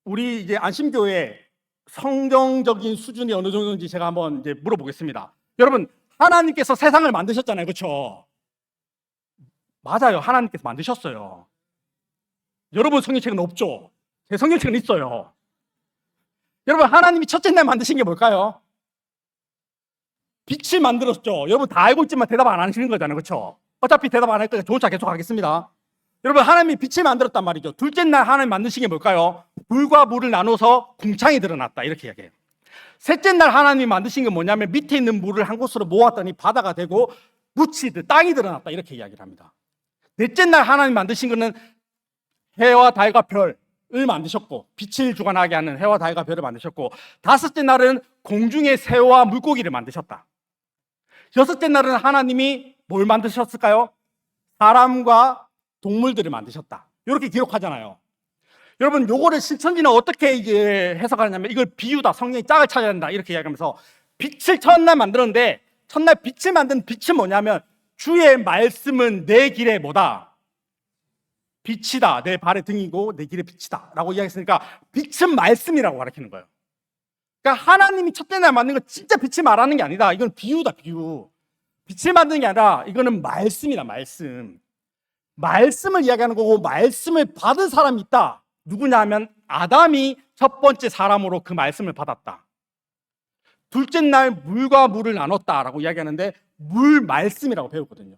우리 이제 안심교회 성경적인 수준이 어느 정도인지 제가 한번 이제 물어보겠습니다. 여러분, 하나님께서 세상을 만드셨잖아요. 그렇죠? 맞아요. 하나님께서 만드셨어요. 여러분 성경책은 없죠? 제 성경책은 있어요. 여러분, 하나님이 첫째 날 만드신 게 뭘까요? 빛을 만들었죠. 여러분 다 알고 있지만 대답 안 하시는 거잖아요. 그렇죠? 어차피 대답 안 할 거니까 조차 계속 하겠습니다. 여러분, 하나님이 빛을 만들었단 말이죠. 둘째 날 하나님 만드신 게 뭘까요? 물과 물을 나눠서 궁창이 드러났다. 이렇게 이야기해요. 셋째 날 하나님이 만드신 게 뭐냐면 밑에 있는 물을 한 곳으로 모았더니 바다가 되고 묻히듯 땅이 드러났다. 이렇게 이야기를 합니다. 넷째 날 하나님 만드신 거는 해와 달과 별을 만드셨고 빛을 주관하게 하는 해와 달과 별을 만드셨고, 다섯째 날은 공중의 새와 물고기를 만드셨다. 여섯째 날은 하나님이 뭘 만드셨을까요? 사람과 동물들을 만드셨다. 이렇게 기록하잖아요. 여러분, 요거를 신천지는 어떻게 이제 해석하냐면 이걸 비유다, 성령이 짝을 찾아야 된다 이렇게 이야기하면서 빛을 첫날 만들었는데, 첫날 빛을 만든 빛은 뭐냐면 주의 말씀은 내 길에 뭐다? 빛이다. 내 발의 등이고 내 길의 빛이다 라고 이야기했으니까 빛은 말씀이라고 가르치는 거예요. 그러니까 하나님이 첫째 날 만든 거 진짜 빛을 말하는 게 아니다. 이건 비유다, 비유. 빛을 만드는 게 아니라 이거는 말씀이다, 말씀. 말씀을 이야기하는 거고, 말씀을 받은 사람이 있다. 누구냐 하면 아담이 첫 번째 사람으로 그 말씀을 받았다. 둘째 날 물과 물을 나눴다라고 이야기하는데 물 말씀이라고 배웠거든요.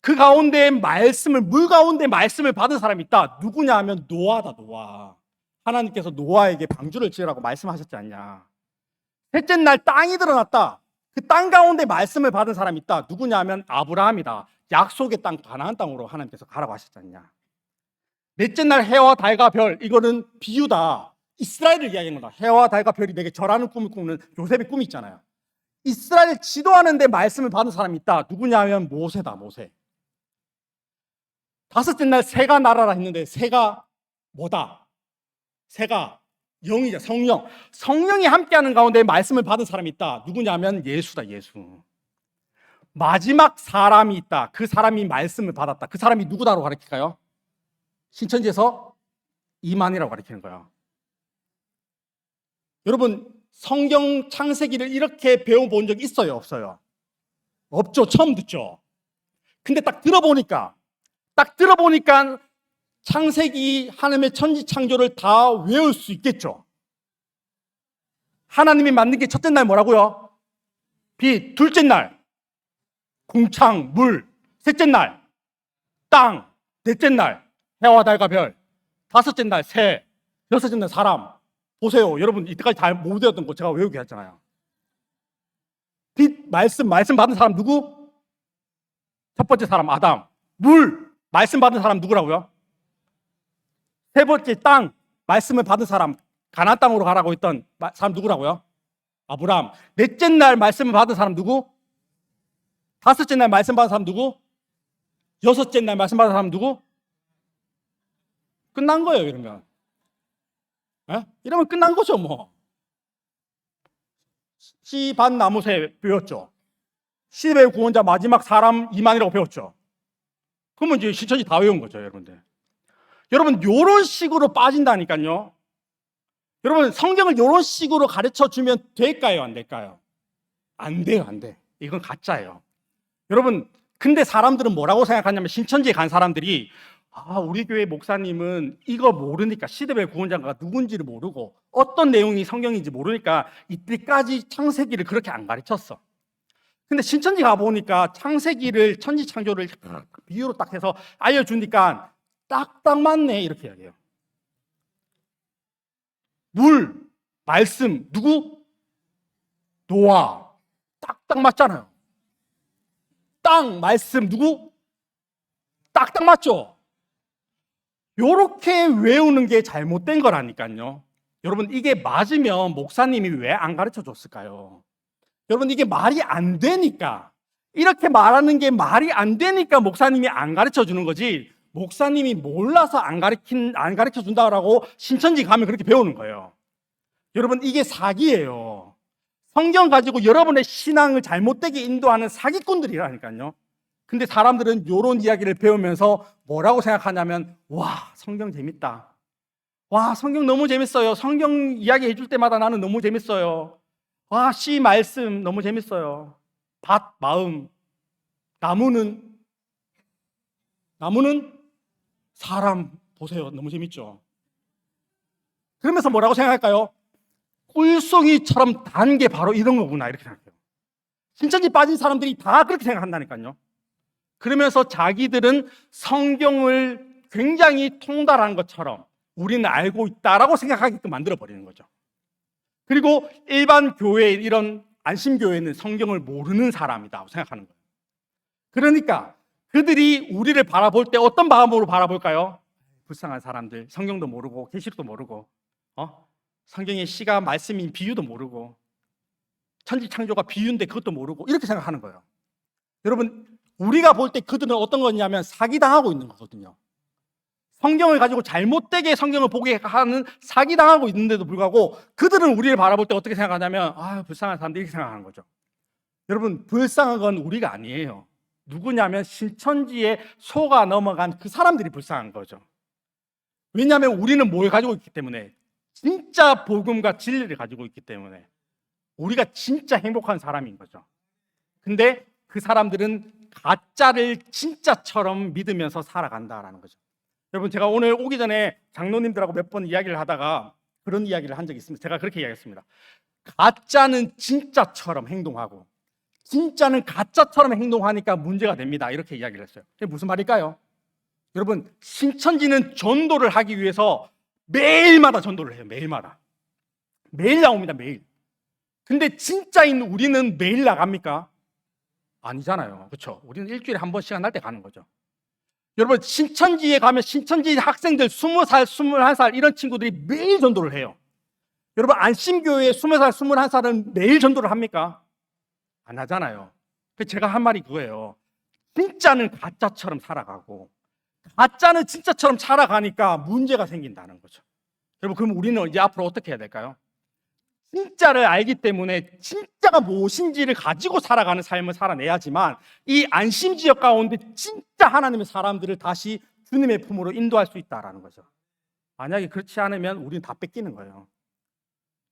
그 가운데 말씀을, 물 가운데 말씀을 받은 사람이 있다. 누구냐 하면 노아다, 노아. 하나님께서 노아에게 방주를 지으라고 말씀하셨지 않냐. 셋째 날 땅이 드러났다. 그 땅 가운데 말씀을 받은 사람이 있다. 누구냐 하면 아브라함이다. 약속의 땅, 가나안 땅으로 하나님께서 가라고 하셨지 않냐. 넷째 날 해와 달과 별, 이거는 비유다. 이스라엘을 이야기하는 거다. 해와 달과 별이 내게 절하는 꿈을 꾸는 요셉의 꿈이 있잖아요. 이스라엘 지도하는데 말씀을 받은 사람이 있다. 누구냐면 모세다. 모세. 다섯째 날 새가 날아라 했는데 새가 뭐다? 새가 영이자 성령. 성령이 함께하는 가운데 말씀을 받은 사람이 있다. 누구냐면 예수다. 예수. 마지막 사람이 있다. 그 사람이 말씀을 받았다. 그 사람이 누구다라고 가르칠까요? 신천지에서 이만희라고 가르치는 거야. 여러분, 성경 창세기를 이렇게 배워본 적 있어요? 없어요? 없죠. 처음 듣죠. 근데 딱 들어보니까 창세기 하나님의 천지 창조를 다 외울 수 있겠죠. 하나님이 만든 게 첫째 날 뭐라고요? 빛. 둘째 날 궁창, 물. 셋째 날 땅. 넷째 날 해와 달과 별. 다섯째 날 새. 여섯째 날 사람. 보세요. 여러분, 이때까지 다 못 외웠던 거 제가 외우게 했잖아요. 빛, 말씀 받은 사람 누구? 첫 번째 사람 아담. 물, 말씀 받은 사람 누구라고요? 세 번째 땅, 말씀을 받은 사람, 가나안 땅으로 가라고 했던 사람 누구라고요? 아브라함. 넷째 날 말씀을 받은 사람 누구? 다섯째 날 말씀 받은 사람 누구? 여섯째 날 말씀 받은 사람 누구? 끝난 거예요, 이러면. 이러면 끝난 거죠, 뭐. 씨, 밭, 나무, 새 배웠죠. 시대의 구원자 마지막 사람 이만이라고 배웠죠. 그러면 이제 신천지 다 외운 거죠, 여러분들. 여러분, 요런 식으로 빠진다니까요. 여러분, 성경을 요런 식으로 가르쳐 주면 될까요, 안 될까요? 안 돼요, 안 돼. 이건 가짜예요. 여러분, 근데 사람들은 뭐라고 생각하냐면, 신천지에 간 사람들이 우리 교회 목사님은 이거 모르니까, 시대의 구원자가 누군지를 모르고 어떤 내용이 성경인지 모르니까 이때까지 창세기를 그렇게 안 가르쳤어. 근데 신천지 가보니까 창세기를, 천지 창조를 비유로 딱 해서 알려주니까 딱딱 맞네, 이렇게 이야기해요. 물, 말씀, 누구? 노아. 딱딱 맞잖아요. 땅, 말씀, 누구? 딱딱 맞죠? 요렇게 외우는 게 잘못된 거라니까요. 여러분, 이게 맞으면 목사님이 왜 안 가르쳐 줬을까요? 여러분, 이게 말이 안 되니까, 이렇게 말하는 게 말이 안 되니까 목사님이 안 가르쳐 주는 거지, 목사님이 몰라서 안 가르쳐 준다고 신천지 가면 그렇게 배우는 거예요. 여러분, 이게 사기예요. 성경 가지고 여러분의 신앙을 잘못되게 인도하는 사기꾼들이라니까요. 근데 사람들은 이런 이야기를 배우면서 뭐라고 생각하냐면, 와, 성경 재밌다. 와, 성경 너무 재밌어요. 성경 이야기 해줄 때마다 나는 너무 재밌어요. 와, 씨 말씀 너무 재밌어요. 밭, 마음. 나무는 사람. 보세요. 너무 재밌죠? 그러면서 뭐라고 생각할까요? 꿀송이처럼 단 게 바로 이런 거구나, 이렇게 생각해요. 신천지 빠진 사람들이 다 그렇게 생각한다니까요. 그러면서 자기들은 성경을 굉장히 통달한 것처럼 우리는 알고 있다라고 생각하게끔 만들어버리는 거죠. 그리고 일반 교회, 이런 안심교회는 성경을 모르는 사람이다 생각하는 거예요. 그러니까 그들이 우리를 바라볼 때 어떤 마음으로 바라볼까요? 불쌍한 사람들, 성경도 모르고 계시록도 모르고 성경의 시가 말씀인 비유도 모르고 천지 창조가 비유인데 그것도 모르고 이렇게 생각하는 거예요. 여러분, 우리가 볼 때 그들은 어떤 거냐면 사기당하고 있는 거거든요. 성경을 가지고 잘못되게 성경을 보게 하는, 사기당하고 있는데도 불구하고 그들은 우리를 바라볼 때 어떻게 생각하냐면 불쌍한 사람들, 이렇게 생각하는 거죠. 여러분, 불쌍한 건 우리가 아니에요. 누구냐면 신천지에 속아 넘어간 그 사람들이 불쌍한 거죠. 왜냐하면 우리는 뭘 가지고 있기 때문에, 진짜 복음과 진리를 가지고 있기 때문에 우리가 진짜 행복한 사람인 거죠. 근데 그 사람들은 가짜를 진짜처럼 믿으면서 살아간다라는 거죠. 여러분, 제가 오늘 오기 전에 장로님들하고 몇 번 이야기를 하다가 그런 이야기를 한 적이 있습니다. 제가 그렇게 이야기했습니다. 가짜는 진짜처럼 행동하고 진짜는 가짜처럼 행동하니까 문제가 됩니다, 이렇게 이야기를 했어요. 그게 무슨 말일까요? 여러분, 신천지는 전도를 하기 위해서 매일마다 전도를 해요. 매일 나옵니다. 매일. 근데 진짜인 우리는 매일 나갑니까? 아니잖아요. 그렇죠? 우리는 일주일에 한 번씩 날 때 가는 거죠. 여러분, 신천지에 가면 신천지 학생들 20살, 21살 이런 친구들이 매일 전도를 해요. 여러분, 안심교회 20살, 21살은 매일 전도를 합니까? 안 하잖아요. 그래서 제가 한 말이 그거예요. 진짜는 가짜처럼 살아가고 가짜는 진짜처럼 살아가니까 문제가 생긴다는 거죠. 여러분, 그럼 우리는 이제 앞으로 어떻게 해야 될까요? 진짜를 알기 때문에 진짜가 무엇인지를 가지고 살아가는 삶을 살아내야지만 이 안심지역 가운데 진짜 하나님의 사람들을 다시 주님의 품으로 인도할 수 있다라는 거죠. 만약에 그렇지 않으면 우리는 다 뺏기는 거예요.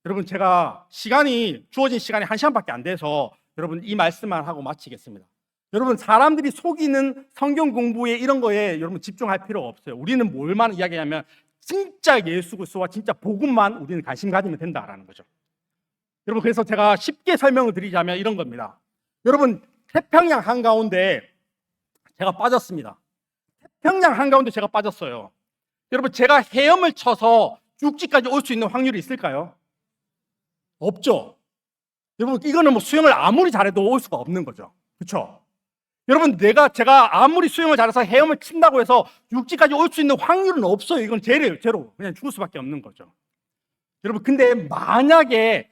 여러분, 제가 주어진 시간이 1시간밖에 안 돼서 여러분 이 말씀만 하고 마치겠습니다. 여러분, 사람들이 속이는 성경 공부에 이런 거에 여러분 집중할 필요가 없어요. 우리는 뭘만 이야기하면 진짜 예수 그리스도와 진짜 복음만 우리는 관심 가지면 된다라는 거죠. 여러분, 그래서 제가 쉽게 설명을 드리자면 이런 겁니다. 여러분, 태평양 한가운데 제가 빠졌습니다. 태평양 한가운데 제가 빠졌어요. 여러분, 제가 헤엄을 쳐서 육지까지 올 수 있는 확률이 있을까요? 없죠. 여러분, 이거는 뭐 수영을 아무리 잘해도 올 수가 없는 거죠. 그렇죠? 여러분, 제가 아무리 수영을 잘해서 헤엄을 친다고 해서 육지까지 올 수 있는 확률은 없어요. 이건 제로 그냥 죽을 수밖에 없는 거죠. 여러분, 근데 만약에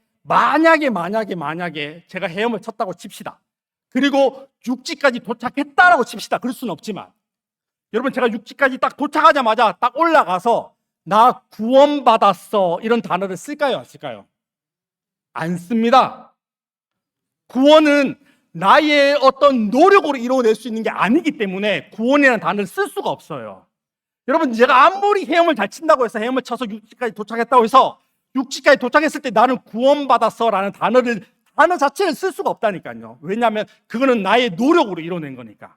제가 헤엄을 쳤다고 칩시다. 그리고 육지까지 도착했다라고 칩시다. 그럴 수는 없지만 여러분, 제가 육지까지 딱 도착하자마자 딱 올라가서 나 구원받았어 이런 단어를 쓸까요? 안 쓸까요? 안 씁니다. 구원은 나의 어떤 노력으로 이루어낼 수 있는 게 아니기 때문에 구원이라는 단어를 쓸 수가 없어요. 여러분, 제가 아무리 헤엄을 잘 친다고 해서 헤엄을 쳐서 육지까지 도착했다고 해서 육지까지 도착했을 때 나는 구원받았어 라는 단어 자체를 쓸 수가 없다니까요. 왜냐하면 그거는 나의 노력으로 이뤄낸 거니까.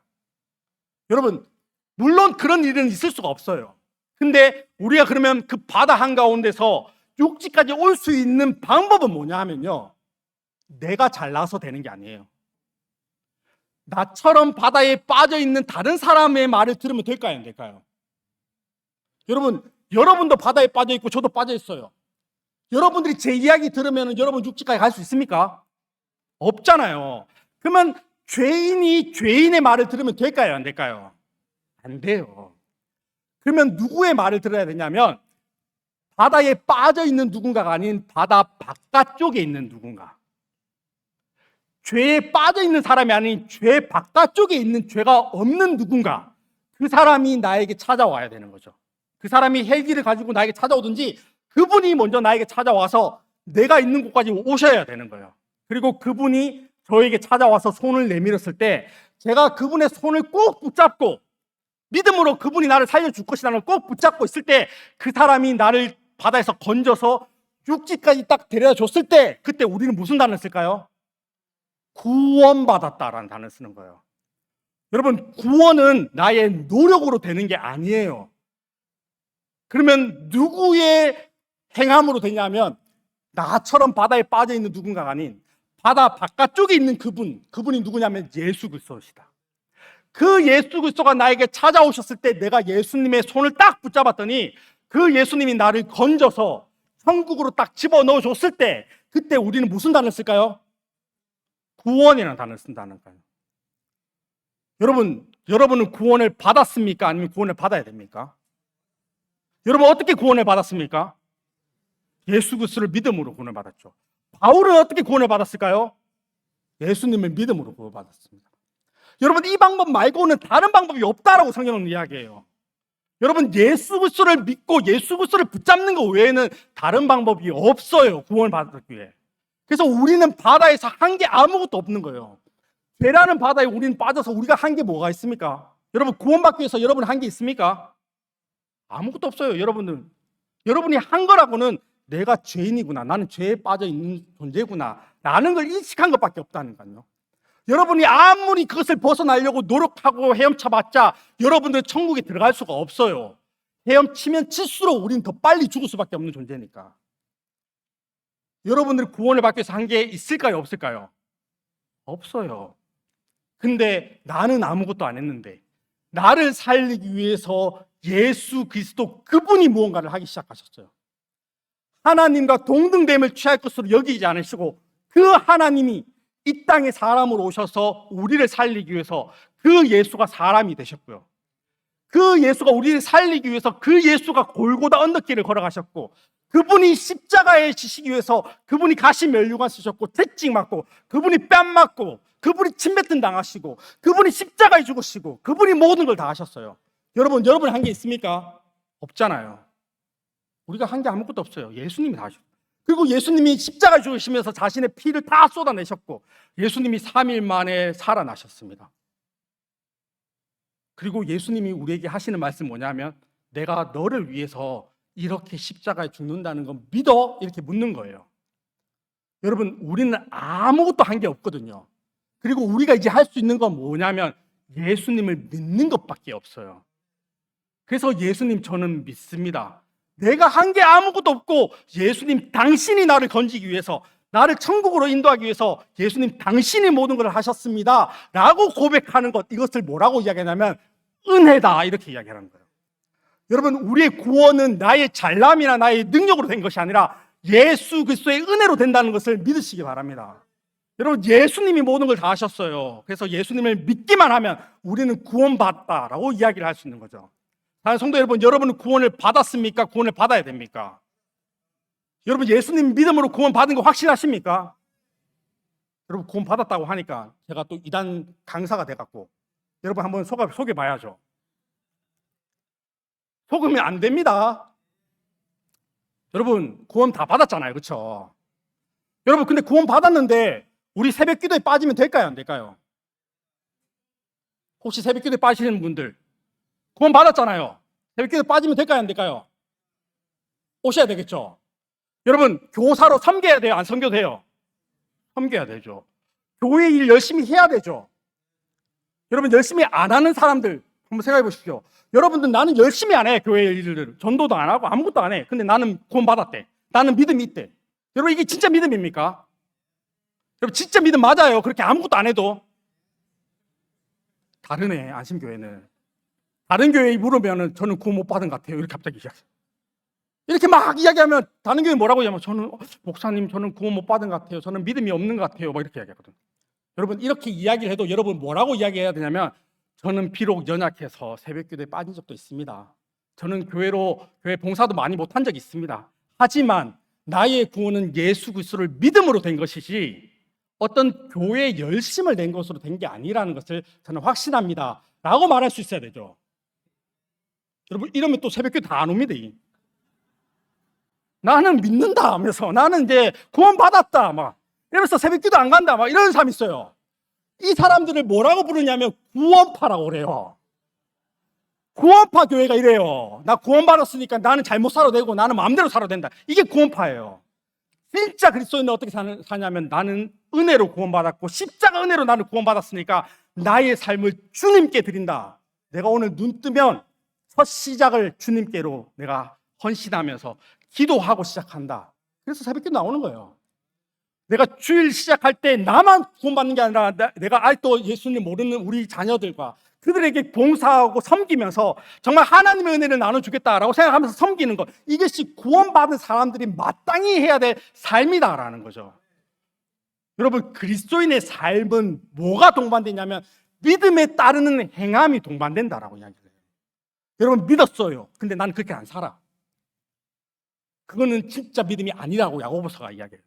여러분, 물론 그런 일은 있을 수가 없어요. 근데 우리가 그러면 그 바다 한가운데서 육지까지 올 수 있는 방법은 뭐냐 하면요, 내가 잘나서 되는 게 아니에요. 나처럼 바다에 빠져있는 다른 사람의 말을 들으면 될까요? 안 될까요? 여러분도 바다에 빠져있고 저도 빠져있어요. 여러분들이 제 이야기 들으면 여러분 육지까지 갈 수 있습니까? 없잖아요. 그러면 죄인이 죄인의 말을 들으면 될까요? 안 될까요? 안 돼요. 그러면 누구의 말을 들어야 되냐면 바다에 빠져있는 누군가가 아닌 바다 바깥쪽에 있는 누군가, 죄에 빠져있는 사람이 아닌 죄 바깥쪽에 있는 죄가 없는 누군가, 그 사람이 나에게 찾아와야 되는 거죠. 그 사람이 헬기를 가지고 나에게 찾아오든지 그분이 먼저 나에게 찾아와서 내가 있는 곳까지 오셔야 되는 거예요. 그리고 그분이 저에게 찾아와서 손을 내밀었을 때 제가 그분의 손을 꼭 붙잡고 믿음으로 그분이 나를 살려줄 것이라는 걸 꼭 붙잡고 있을 때 그 사람이 나를 바다에서 건져서 육지까지 딱 데려다 줬을 때 그때 우리는 무슨 단어를 쓸까요? 구원받았다라는 단어를 쓰는 거예요. 여러분, 구원은 나의 노력으로 되는 게 아니에요. 그러면 누구의 행함으로 되냐면 나처럼 바다에 빠져있는 누군가가 아닌 바다 바깥쪽에 있는 그분이 누구냐면 예수 그리스도시다. 그 예수 그리스도가 나에게 찾아오셨을 때 내가 예수님의 손을 딱 붙잡았더니 그 예수님이 나를 건져서 천국으로 딱 집어넣어 줬을 때 그때 우리는 무슨 단어를 쓸까요? 구원이라는 단어를 쓴다는 거예요. 여러분은 구원을 받았습니까? 아니면 구원을 받아야 됩니까? 여러분, 어떻게 구원을 받았습니까? 예수 그리스도를 믿음으로 구원을 받았죠. 바울은 어떻게 구원을 받았을까요? 예수님을 믿음으로 구원을 받았습니다. 여러분, 이 방법 말고는 다른 방법이 없다라고 성경은 이야기해요. 여러분, 예수 그리스도를 믿고 예수 그리스도를 붙잡는 것 외에는 다른 방법이 없어요. 구원을 받기 위해. 그래서 우리는 바다에서 한 게 아무것도 없는 거예요. 죄라는 바다에 우리는 빠져서 우리가 한 게 뭐가 있습니까? 여러분, 구원받기 위해서 여러분 한 게 있습니까? 아무것도 없어요. 여러분이 한 거라고는 내가 죄인이구나, 나는 죄에 빠져 있는 존재구나 라는 걸 인식한 것밖에 없다니까요. 여러분이 아무리 그것을 벗어나려고 노력하고 헤엄쳐봤자 여러분들 천국에 들어갈 수가 없어요. 헤엄치면 칠수록 우리는 더 빨리 죽을 수밖에 없는 존재니까. 여러분들 구원을 받기 위해서 한 게 있을까요? 없을까요? 없어요. 근데 나는 아무것도 안 했는데 나를 살리기 위해서 예수 그리스도 그분이 무언가를 하기 시작하셨어요. 하나님과 동등됨을 취할 것으로 여기지 않으시고 그 하나님이 이 땅에 사람으로 오셔서 우리를 살리기 위해서 그 예수가 사람이 되셨고요. 그 예수가 우리를 살리기 위해서 그 예수가 골고다 언덕길을 걸어가셨고, 그분이 십자가에 지시기 위해서 그분이 가시 면류관 쓰셨고, 채찍 맞고, 그분이 뺨 맞고, 그분이 침뱉음 당하시고, 그분이 십자가에 죽으시고, 그분이 모든 걸 다 하셨어요. 여러분이 한 게 있습니까? 없잖아요. 우리가 한 게 아무것도 없어요. 예수님이 다 하셨어요. 그리고 예수님이 십자가에 죽으시면서 자신의 피를 다 쏟아내셨고, 예수님이 3일 만에 살아나셨습니다. 그리고 예수님이 우리에게 하시는 말씀 뭐냐면, 내가 너를 위해서 이렇게 십자가에 죽는다는 건 믿어? 이렇게 묻는 거예요. 여러분, 우리는 아무것도 한 게 없거든요. 그리고 우리가 이제 할 수 있는 건 뭐냐면 예수님을 믿는 것밖에 없어요. 그래서 예수님 저는 믿습니다. 내가 한 게 아무것도 없고 예수님 당신이 나를 건지기 위해서, 나를 천국으로 인도하기 위해서 예수님 당신이 모든 걸 하셨습니다 라고 고백하는 것, 이것을 뭐라고 이야기하냐면 은혜다, 이렇게 이야기하는 거예요. 여러분, 우리의 구원은 나의 잘남이나 나의 능력으로 된 것이 아니라 예수 그리스도의 은혜로 된다는 것을 믿으시기 바랍니다. 여러분, 예수님이 모든 걸 다 하셨어요. 그래서 예수님을 믿기만 하면 우리는 구원받았다라고 이야기를 할 수 있는 거죠. 사랑하는 성도 여러분, 여러분은 구원을 받았습니까? 구원을 받아야 됩니까? 여러분, 예수님 믿음으로 구원 받은 거 확신하십니까? 여러분, 구원 받았다고 하니까 제가 또 이단 강사가 돼갖고 여러분 한번 속여봐야죠. 속으면 안 됩니다. 여러분, 구원 다 받았잖아요, 그렇죠? 여러분, 근데 구원 받았는데 우리 새벽 기도에 빠지면 될까요, 안 될까요? 혹시 새벽 기도에 빠지시는 분들 구원 받았잖아요. 새벽 기도에 빠지면 될까요, 안 될까요? 오셔야 되겠죠. 여러분, 교사로 섬겨야 돼요, 안 섬겨도 돼요? 섬겨야 되죠. 교회 일 열심히 해야 되죠. 여러분, 열심히 안 하는 사람들 한번 생각해 보십시오. 여러분들, 나는 열심히 안 해, 교회 일들을. 전도도 안 하고 아무것도 안 해. 근데 나는 구원 받았대. 나는 믿음이 있대. 여러분, 이게 진짜 믿음입니까? 여러분, 진짜 믿음 맞아요. 그렇게 아무것도 안 해도. 다르네, 안심교회는. 다른 교회에 물으면 저는 구원 못 받은 것 같아요, 이렇게 갑자기 이야기해요. 이렇게 막 이야기하면 다른 교회 뭐라고 하냐면, 저는 목사님, 저는 구원 못 받은 것 같아요. 저는 믿음이 없는 것 같아요. 막 이렇게 이야기하거든요. 여러분, 이렇게 이야기를 해도 여러분 뭐라고 이야기해야 되냐면, 저는 비록 연약해서 새벽 기도에 빠진 적도 있습니다. 저는 교회 봉사도 많이 못한 적이 있습니다. 하지만 나의 구원은 예수 그리스도를 믿음으로 된 것이지 어떤 교회의 열심을 낸 것으로 된 게 아니라는 것을 저는 확신합니다 라고 말할 수 있어야 되죠. 여러분, 이러면 또 새벽 기도 다 안 옵니다. 나는 믿는다 하면서, 나는 이제 구원 받았다 막 이러면서 새벽 기도 안 간다 막 이런 사람이 있어요. 이 사람들을 뭐라고 부르냐면 구원파라고 그래요. 구원파 교회가 이래요. 나 구원 받았으니까 나는 잘못 살아도 되고 나는 마음대로 살아도 된다. 이게 구원파예요. 진짜 그리스도인은 어떻게 사냐면, 나는 은혜로 구원받았고 십자가 은혜로 나는 구원받았으니까 나의 삶을 주님께 드린다. 내가 오늘 눈 뜨면 첫 시작을 주님께로 내가 헌신하면서 기도하고 시작한다. 그래서 새벽 기도 나오는 거예요. 내가 주일 시작할 때 나만 구원받는 게 아니라 내가 아직도 예수님 모르는 우리 자녀들과 그들에게 봉사하고 섬기면서 정말 하나님의 은혜를 나눠주겠다라고 생각하면서 섬기는 것, 이것이 구원받은 사람들이 마땅히 해야 될 삶이다라는 거죠. 여러분, 그리스도인의 삶은 뭐가 동반되냐면 믿음에 따르는 행함이 동반된다라고 이야기해요. 여러분, 믿었어요. 근데 난 그렇게 안 살아. 그거는 진짜 믿음이 아니라고 야고보서가 이야기해요.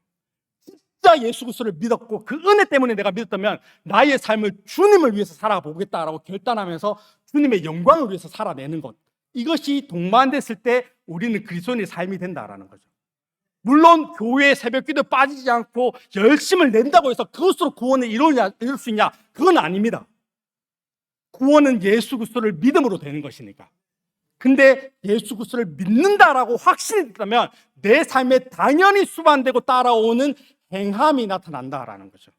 진짜 예수 그리스도를 믿었고 그 은혜 때문에 내가 믿었다면 나의 삶을 주님을 위해서 살아보겠다라고 결단하면서 주님의 영광을 위해서 살아내는 것, 이것이 동반됐을 때 우리는 그리스도인의 삶이 된다라는 거죠. 물론 교회 새벽 기도에 빠지지 않고 열심을 낸다고 해서 그것으로 구원을 이룰 수 있냐? 그건 아닙니다. 구원은 예수 그리스도를 믿음으로 되는 것이니까. 근데 예수 그리스도를 믿는다라고 확신이 있다면 내 삶에 당연히 수반되고 따라오는 행함이 나타난다라는 거죠.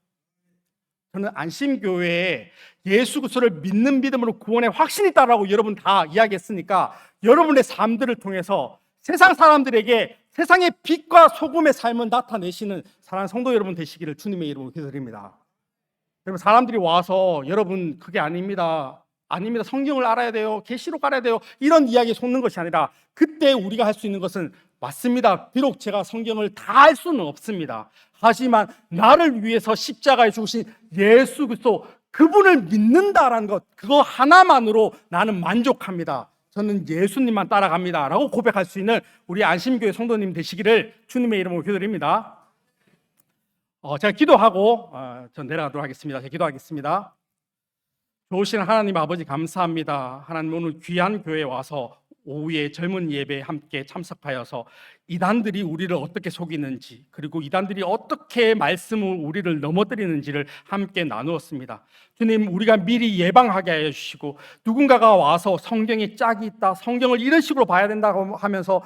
저는 안심교회에 예수 그리스도를 믿는 믿음으로 구원의 확신이 있다라고 여러분 다 이야기했으니까 여러분의 삶들을 통해서 세상 사람들에게 세상의 빛과 소금의 삶을 나타내시는 사랑하는 성도 여러분 되시기를 주님의 이름으로 기도드립니다. 여러분, 사람들이 와서 여러분 그게 아닙니다, 성경을 알아야 돼요, 계시록 알아야 돼요, 이런 이야기에 속는 것이 아니라, 그때 우리가 할 수 있는 것은, 맞습니다, 비록 제가 성경을 다 알 수는 없습니다. 하지만 나를 위해서 십자가에 죽으신 예수 그리스도, 그분을 믿는다라는 것, 그거 하나만으로 나는 만족합니다. 저는 예수님만 따라갑니다 라고 고백할 수 있는 우리 안심교회 성도님 되시기를 주님의 이름으로 기도드립니다. 제가 기도하고 전 내려가도록 하겠습니다. 제가 기도하겠습니다. 좋으신 하나님 아버지 감사합니다. 하나님 오늘 귀한 교회에 와서 오후에 젊은 예배에 함께 참석하여서 이단들이 우리를 어떻게 속이는지, 그리고 이단들이 어떻게 말씀을 우리를 넘어뜨리는지를 함께 나누었습니다. 주님, 우리가 미리 예방하게 하여 주시고, 누군가가 와서 성경에 짝이 있다, 성경을 이런 식으로 봐야 된다고 하면서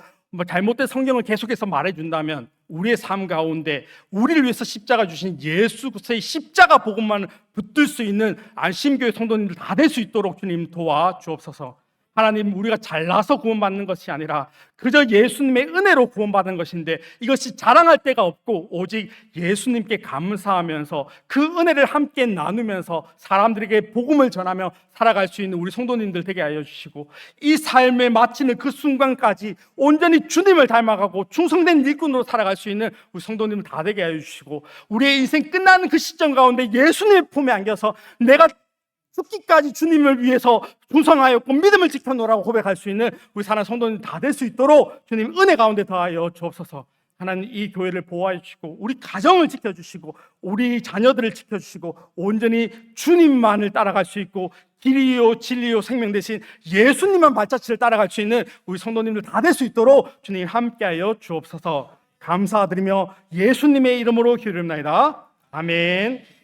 잘못된 성경을 계속해서 말해준다면 우리의 삶 가운데 우리를 위해서 십자가 주신 예수 그리스도의 십자가 복음만 붙들 수 있는 안심교회 성도님들 다 될 수 있도록 주님 도와주옵소서. 하나님, 우리가 잘나서 구원받는 것이 아니라 그저 예수님의 은혜로 구원받은 것인데, 이것이 자랑할 데가 없고 오직 예수님께 감사하면서 그 은혜를 함께 나누면서 사람들에게 복음을 전하며 살아갈 수 있는 우리 성도님들 되게 하여 주시고, 이 삶에 마치는 그 순간까지 온전히 주님을 닮아가고 충성된 일꾼으로 살아갈 수 있는 우리 성도님들 다 되게 하여 주시고, 우리의 인생 끝나는 그 시점 가운데 예수님의 품에 안겨서 내가 죽기까지 주님을 위해서 충성하였고 믿음을 지켜놓으라고 고백할 수 있는 우리 사랑하는 성도님 다 될 수 있도록 주님 은혜 가운데 더하여 주옵소서. 하나님, 이 교회를 보호해 주시고 우리 가정을 지켜주시고 우리 자녀들을 지켜주시고 온전히 주님만을 따라갈 수 있고 길이요 진리요 생명 대신 예수님만 발자취를 따라갈 수 있는 우리 성도님들 다 될 수 있도록 주님 함께하여 주옵소서. 감사드리며 예수님의 이름으로 기도드립니다. 아멘.